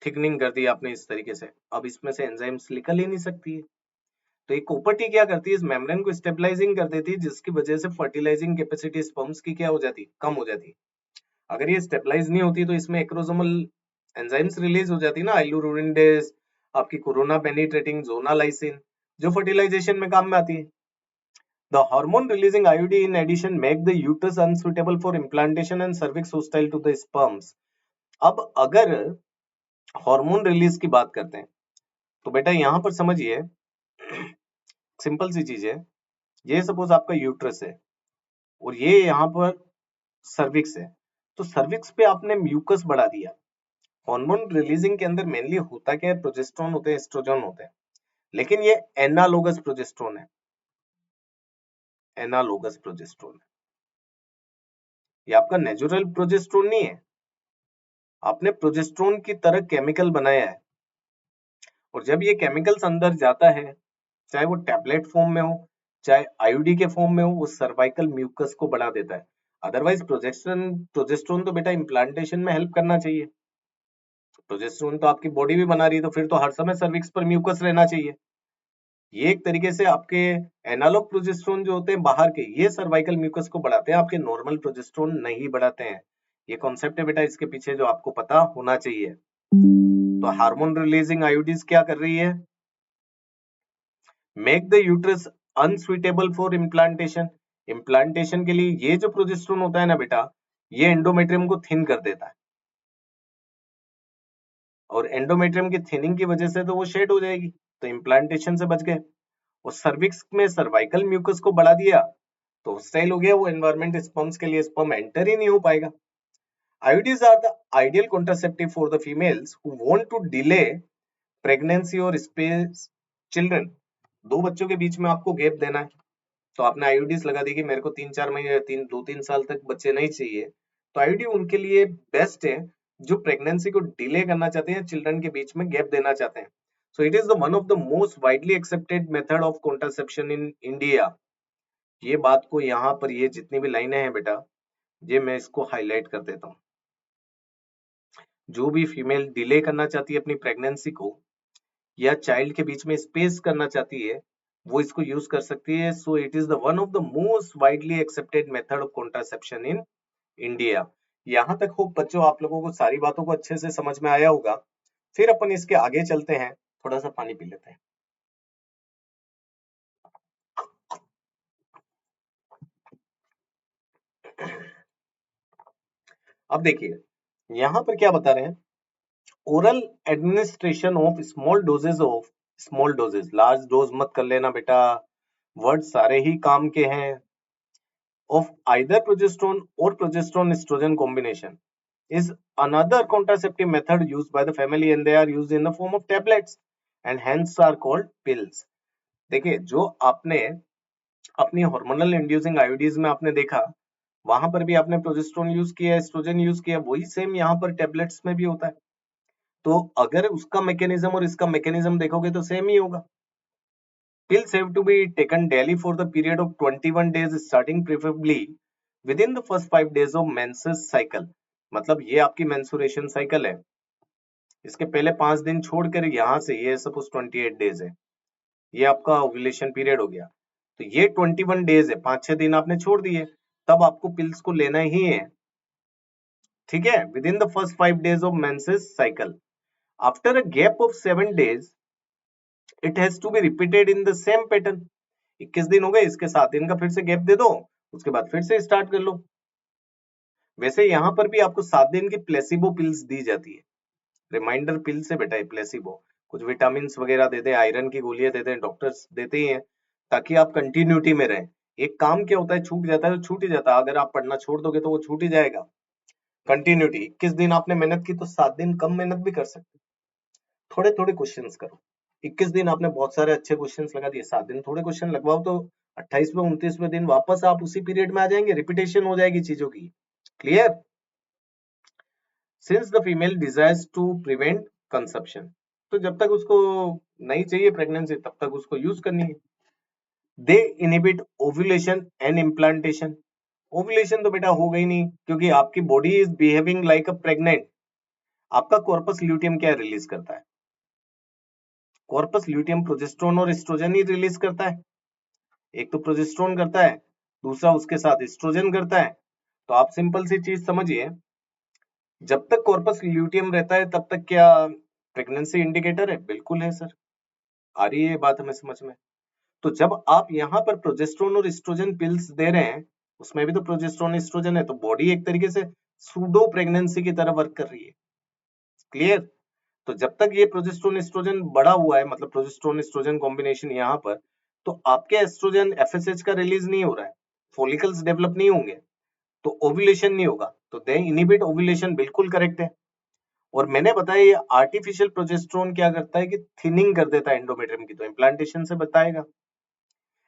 थिकनिंग कर दी आपने इस तरीके से। अब इसमें से एंजाइम्स निकल ही नहीं सकती है, तो एक कॉपर टी क्या करती है? इस मेम्ब्रेन को स्टेबलाइजिंग कर देती है, जिसकी वजह से फर्टिलाइजिंग कैपेसिटी स्पर्म्स की क्या हो जाती? कम हो जाती। अगर ये स्टेबलाइज नहीं होती तो इसमें एक्रोसोमल एंजाइम्स रिलीज हो जाती ना, हाइलुरोनिडेज, आपकी कोरोना पेनिट्रेटिंग जोना लाइसिन, जो फर्टिलाइजेशन में काम में आती है। The hormone releasing IUD in addition make the uterus unsuitable for implantation and cervix hostile to the sperms। अब अगर हार्मोन रिलीज की बात करते हैं, तो बेटा यहां पर समझिए, सिंपल सी चीज है। ये सपोज आपका यूट्रस है और ये यहाँ पर सर्विक्स है, तो सर्विक्स पे आपने म्यूकस बढ़ा दिया, हार्मोन रिलीजिंग के अंदर मेनली होता क्या है, प्रोजेस्टेरोन होते हैं, एस्ट्रोजन होते हैं, लेकिन ये एनालोगस प्रोजेस्टेरोन है, एनालोगस प्रोजेस्टेरोन है, ये आपका नेचुरल प्रोजेस्टेरोन नहीं है, आपने प्रोजेस्टेरोन की तरह केमिकल बनाया है, और जब ये केमिकल्स अंदर जाता है, चाहे वो टैबलेट फॉर्म में हो, चाहे आईयूडी के फॉर्म में हो, वो सर्वाइकल म्यूकस को बढ़ा देता है। अदरवाइज प्रोजेस्टेरोन तो बेटा इम्प्लांटेशन में हेल्प करना चाहिए, प्रोजेस्टेरोन तो आपकी बॉडी भी बना रही है, तो फिर तो हर समय सर्विक्स पर म्यूकस रहना चाहिए। ये एक तरीके से आपके एनालॉग प्रोजेस्टेरोन जो होते हैं बाहर के, ये सर्वाइकल म्यूकस को बढ़ाते हैं, आपके नॉर्मल प्रोजेस्टेरोन नहीं बढ़ाते हैं। ये कॉन्सेप्ट है बेटा इसके पीछे जो आपको पता होना चाहिए। तो हार्मोन रिलीजिंग आईयूडीज क्या कर रही है, make the uterus unsuitable for implantation. Implantation के लिए ये जो प्रोजेस्टेरोन होता है ना बेटा, ये एंडोमेट्रियम को थिन कर देता है, और एंडोमेट्रियम की थिनिंग की वजह से तो वो शेड हो जाएगी, तो इम्प्लांटेशन से बच गए। और सर्विक्स में सर्वाइकल म्यूकस को बढ़ा दिया तो स्टाइल हो गया, वो एनवायरमेंट स्पर्म्स के लिए स्पर्म एंटर ही नहीं हो पाएगा। IUDs are the ideal contraceptive for the females who want to delay pregnancy और स्पेस चिल्ड्रन। दो बच्चों के बीच में आपको गैप देना है, तो आपने आईयूडीज लगा दी कि मेरे को 3-4 महीने, 2-3 साल तक बच्चे नहीं चाहिए, तो आईयूडी उनके लिए बेस्ट है जो प्रेगनेंसी को डिले करना चाहते हैं, चिल्ड्रन के बीच में गैप देना चाहते हैं। So it is the one of the most widely accepted method of contraception in India. ये बात को यहाँ पर, ये जितनी भी लाइनें हैं बेटा, ये मैं इसको हाईलाइट कर देता हूँ। जो भी फीमेल डिले करना चाहती है अपनी प्रेगनेंसी को, या चाइल्ड के बीच में स्पेस करना चाहती है, वो इसको यूज कर सकती है। So it is the one of the most widely accepted method of contraception in India. यहाँ तक हो बच्चों, आप लोगों को सारी बातों को अच्छे से समझ में आया होगा। फिर अपन इसके आगे चलते हैं, थोड़ा सा पानी पी लेते हैं। अब देखिए यहाँ पर क्या बता रहे हैं, oral administration of small dosages, large dose मत कर लेना बेटा, वर्ड सारे ही काम के हैं, of either progesterone or progesterone estrogen combination is another contraceptive method used by the family, and they are used in the form of tablets and hence are called pills। देखिए जो आपने अपनी हार्मोनल इंड्यूसिंग आईयूडीज में आपने देखा, वहां पर भी आपने प्रोजेस्टेरोन यूज किया, एस्ट्रोजन यूज किया, वही सेम यहाँ पर टेबलेट्स में भी होता है। तो अगर उसका मैकेनिज्म और इसका मैकेनिज्म देखोगे तो सेम ही होगा। Pills have to be taken daily for the period of 21 days starting preferably within the first 5 days of menses cycle। मतलब ये आपकी मेंसुरेशन साइकिल है, इसके पहले 5 दिन छोड़कर यहाँ से ये सपोज 28 डेज है, ये आपका ओव्यूलेशन पीरियड हो गया, तो ये 21 डेज है, 5-6 दिन आपने छोड़ दिए, तब आपको पिल्स को लेना ही है, ठीक है, within the first 5 days of menses cycle. After a gap of 7 days it has to be repeated in the same pattern. 21 दिन हो गए, इसके 7 दिन का फिर से गैप दे दो, उसके बाद फिर से स्टार्ट कर लो। वैसे यहाँ पर भी आपको 7 दिन की प्लेसिबो पिल्स दी जाती है, रिमाइंडर पिल्स है बेटा ये प्लेसिबो, कुछ विटामिन वगैरह देते हैं, आयरन की गोलियां देते हैं, डॉक्टर्स देते ही हैं, ताकि आप कंटिन्यूटी में रहें। एक काम क्या होता है, छूट जाता है तो छूट ही जाता है, अगर आप पढ़ना छोड़ दोगे तो वो छूट ही जाएगा। कंटिन्यूटी, 21 दिन आपने मेहनत की तो 7 दिन कम मेहनत भी कर सकते, थोड़े थोड़े क्वेश्चन करो। 21 दिन आपने बहुत सारे अच्छे क्वेश्चन लगा दिए, 7 दिन थोड़े क्वेश्चन लगवाओ, तो 28वें 29वें दिन वापस आप उसी पीरियड में आ जाएंगे, रिपीटेशन हो जाएगी चीजों की। Clear? Since the female desires to prevent conception, तो जब तक उसको नहीं चाहिए प्रेगनेंसी तब तक उसको यूज करनी है। They inhibit ovulation and implantation. Ovulation तो बेटा हो गई नहीं, क्योंकि आपकी body is behaving like a pregnant. आपका कॉर्पस ल्यूटियम क्या रिलीज करता है, कॉर्पस ल्यूटियम प्रोजेस्टेरोन और एस्ट्रोजन ही रिलीज करता है, एक तो प्रोजेस्टेरोन करता है, दूसरा उसके साथ एस्ट्रोजन करता है। तो आप सिंपल सी चीज समझिए, जब तक कॉर्पस ल्यूटियम रहता है तब तक क्या प्रेगनेंसी इंडिकेटर है? बिल्कुल है सर, आ रही है ये बात हमें समझ में। तो जब आप यहाँ पर प्रोजेस्टेरोन और एस्ट्रोजन पिल्स दे रहे हैं, उसमें भी तो प्रोजेस्टेरोन एस्ट्रोजन है, तो बॉडी एक तरीके से सूडो प्रेगनेंसी की तरह वर्क कर रही है। क्लियर? तो जब तक ये प्रोजेस्टेरोन एस्ट्रोजन बढ़ा हुआ है, मतलब प्रोजेस्टेरोन एस्ट्रोजन कॉम्बिनेशन यहाँ पर, तो आपके एस्ट्रोजन एफएसएच का रिलीज नहीं हो रहा है, फॉलिकल्स डेवलप नहीं होंगे, तो ओव्यूलेशन नहीं होगा, तो दे इनहिबिट ओव्यूलेशन, बिल्कुल करेक्ट है। और मैंने बताया ये आर्टिफिशियल प्रोजेस्टेरोन क्या करता है कि थिनिंग कर देता है एंडोमेट्रियम की, तो इम्प्लांटेशन से बताएगा।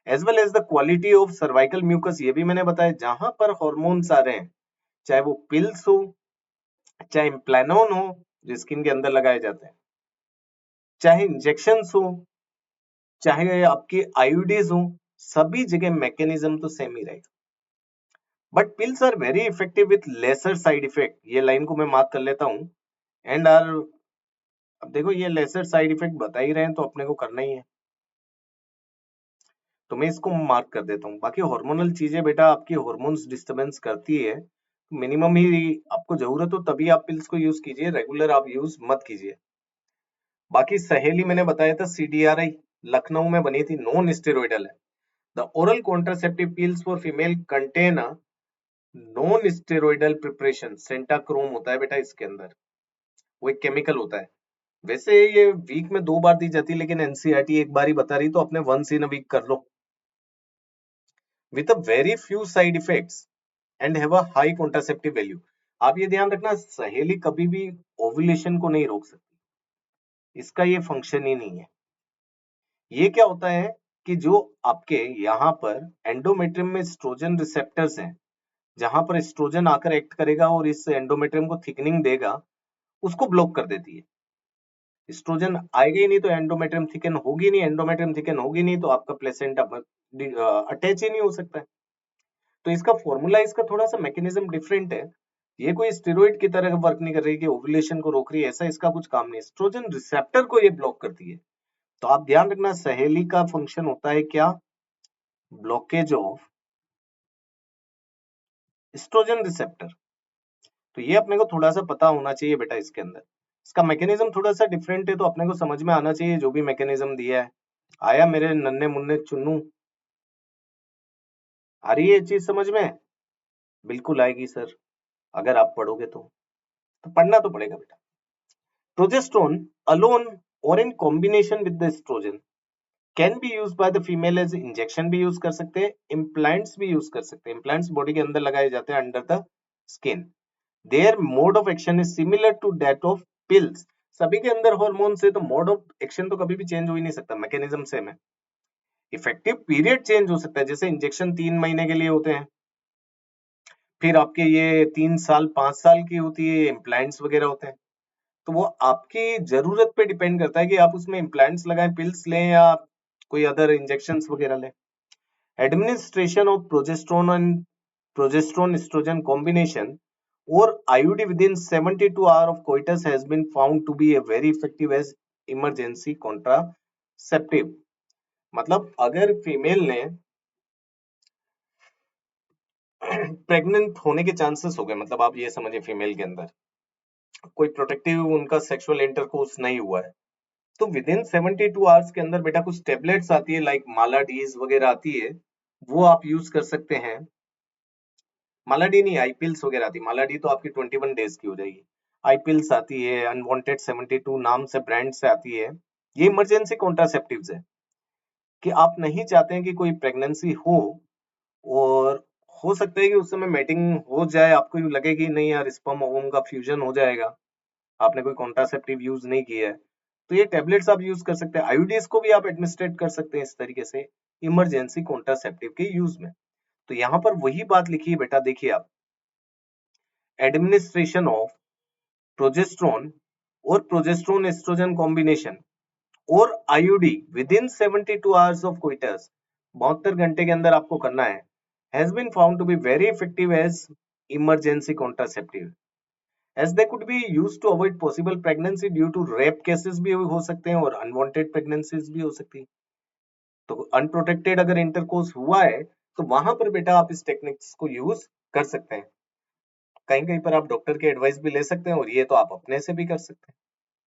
As well as the quality of cervical mucus, ये भी मैंने बताया, जहां पर हॉर्मोन्स आ रहे हैं, चाहे वो पिल्स हो, चाहे इम्प्लानोन हो जो स्किन के अंदर लगाए जाते हैं, चाहे इंजेक्शन हो, चाहे आपके आईयूडीज हो, सभी जगह मैकेनिज्म तो सेम ही रहेगा। But pills are very effective with lesser side effect, ये लाइन को मैं मार्क कर लेता हूं। एंड आर, अब देखो ये लेसर साइड इफेक्ट बता ही रहे हैं तो अपने को करना ही है, तो मैं इसको मार्क कर देता हूँ। बाकी हार्मोनल चीजें बेटा आपकी हार्मोन्स डिस्टरबेंस करती है, मिनिमम ही आपको जरूरत हो तभी आप पिल्स को यूज कीजिए, रेगुलर आप यूज मत कीजिए। बाकी सहेली मैंने बताया था CDRI, लखनऊ में बनी थी, नॉन स्टेरॉइडल है। The oral contraceptive pills for female contain non steroidal preparation, Centchroman होता है बेटा इसके अंदर, वो एक केमिकल होता है। वैसे ये वीक में 2 बार दी जाती है, लेकिन एनसीईआरटी एक बार ही बता रही, तो अपने वंस इन अ वीक कर लो, with a very few side effects and have a high contraceptive value. आप ये ध्यान रखना, सहेली कभी भी ओव्यूलेशन को नहीं रोक सकती, इसका ये फंक्शन ही नहीं है। ये क्या होता है कि जो आपके यहाँ पर एंडोमेट्रियम में एस्ट्रोजन रिसेप्टर्स हैं, जहां पर एस्ट्रोजन आकर एक्ट करेगा और इस एंडोमेट्रियम को थिकनिंग देगा, उसको ब्लॉक कर देती है। एस्ट्रोजन आएगा ही नहीं तो एंडोमेट्रियम थिकन होगी नहीं, एंडोमेट्रियम थिकन होगी नहीं तो आपका प्लेसेंटा अटैच ही नहीं हो सकता है। तो इसका फॉर्मूला, इसका थोड़ा सा मैकेनिज्म डिफरेंट है। ये कोई स्टेरॉइड की तरह वर्क नहीं कर रही कि ओव्यूलेशन को रोक रही है, ऐसा इसका कुछ काम नहीं। एस्ट्रोजन रिसेप्टर को ये ब्लॉक करती है। तो आप ध्यान रखना, सहेली का फंक्शन होता है क्या, ब्लॉकेज ऑफ एस्ट्रोजन रिसेप्टर। तो ये अपने को थोड़ा सा पता होना चाहिए बेटा इसके अंदर। इसका मैकेनिज्म थोड़ा सा डिफरेंट है, तो अपने को समझ में आना चाहिए जो भी मैकेनिज्म दिया है। आया मेरे नन्हे मुन्ने चुन्नू, आ रही है ये चीज समझ में? बिल्कुल आएगी सर, अगर आप पढ़ोगे तो पढ़ना तो पड़ेगा बेटा। प्रोजेस्टेरोन अलोन और in combination with the oestrogen can be use by the female as injection भी यूज कर सकते हैं, इम्प्लांट्स भी यूज कर सकते हैं। इम्प्लांट्स बॉडी के अंदर लगाए जाते हैं under the skin. Their mode of action is similar to that of pills. सभी के अंदर हार्मोन से, तो मोड ऑफ एक्शन तो कभी भी चेंज हो ही नहीं सकता, मैकेनिज्म सेम है। इफेक्टिव पीरियड चेंज हो सकता है, जैसे इंजेक्शन 3 महीने के लिए होते हैं, फिर आपके ये 3 साल 5 साल की होती है, इम्प्लांट्स वगैरह होते हैं। तो वो आपकी जरूरत पे डिपेंड करता है कि आप उसमें इम्प्लांट्स लगाएं, पिल्स लें, या कोई अदर इंजेक्शंस वगैरह लें। Administration of progesterone and progesterone oestrogen combination or IUD within 72 hours of coitus has been found to be a very effective as emergency contraceptive। मतलब अगर फीमेल ने प्रेग्नेंट होने के चांसेस हो गए, मतलब आप ये समझिए फीमेल के अंदर कोई प्रोटेक्टिव उनका सेक्सुअल इंटरकोर्स नहीं हुआ है, तो विद इन 72 आवर्स के अंदर बेटा कुछ टेबलेट्स आती है, लाइक मालाडीज वगैरह आती है, वो आप यूज कर सकते हैं। मालाडी नहीं, आई पिल्स वगैरह आती है। मालाडी तो आपकी 21 डेज की हो जाएगी। आई पिल्स आती है, अनवांटेड 72 नाम से ब्रांड से आती है। ये इमरजेंसी कॉन्ट्रासेप्टिव्स है कि आप नहीं चाहते हैं कि कोई प्रेगनेंसी हो, और हो सकता है कि उस समय मेटिंग हो जाए, आपको लगे कि नहीं यार स्पर्म ओवम का फ्यूजन हो जाएगा, आपने कोई कॉन्ट्रासेप्टिव यूज नहीं किया है, तो ये टेबलेट्स आप यूज कर सकते हैं। आईयूडीज को भी आप एडमिनिस्ट्रेट कर सकते हैं इस तरीके से इमरजेंसी कॉन्ट्रासेप्टिव के यूज में। तो यहाँ पर वही बात लिखी है बेटा, देखिए आप, एडमिनिस्ट्रेशन ऑफ प्रोजेस्टेरोन और प्रोजेस्टेरोन एस्ट्रोजन कॉम्बिनेशन और IUD within 72 hours of coitus, 72 घंटे के अंदर आपको करना है, has been found to be very effective as emergency contraceptive, as they could be used to avoid possible pregnancy due to rape cases भी हो सकते हैं और unwanted pregnancies भी हो सकती है। तो अनप्रोटेक्टेड अगर इंटरकोर्स हुआ है, तो वहां पर बेटा आप इस टेक्निक्स को यूज कर सकते हैं। कहीं कहीं पर आप डॉक्टर की एडवाइस भी ले सकते हैं, और ये तो आप अपने से भी कर सकते हैं।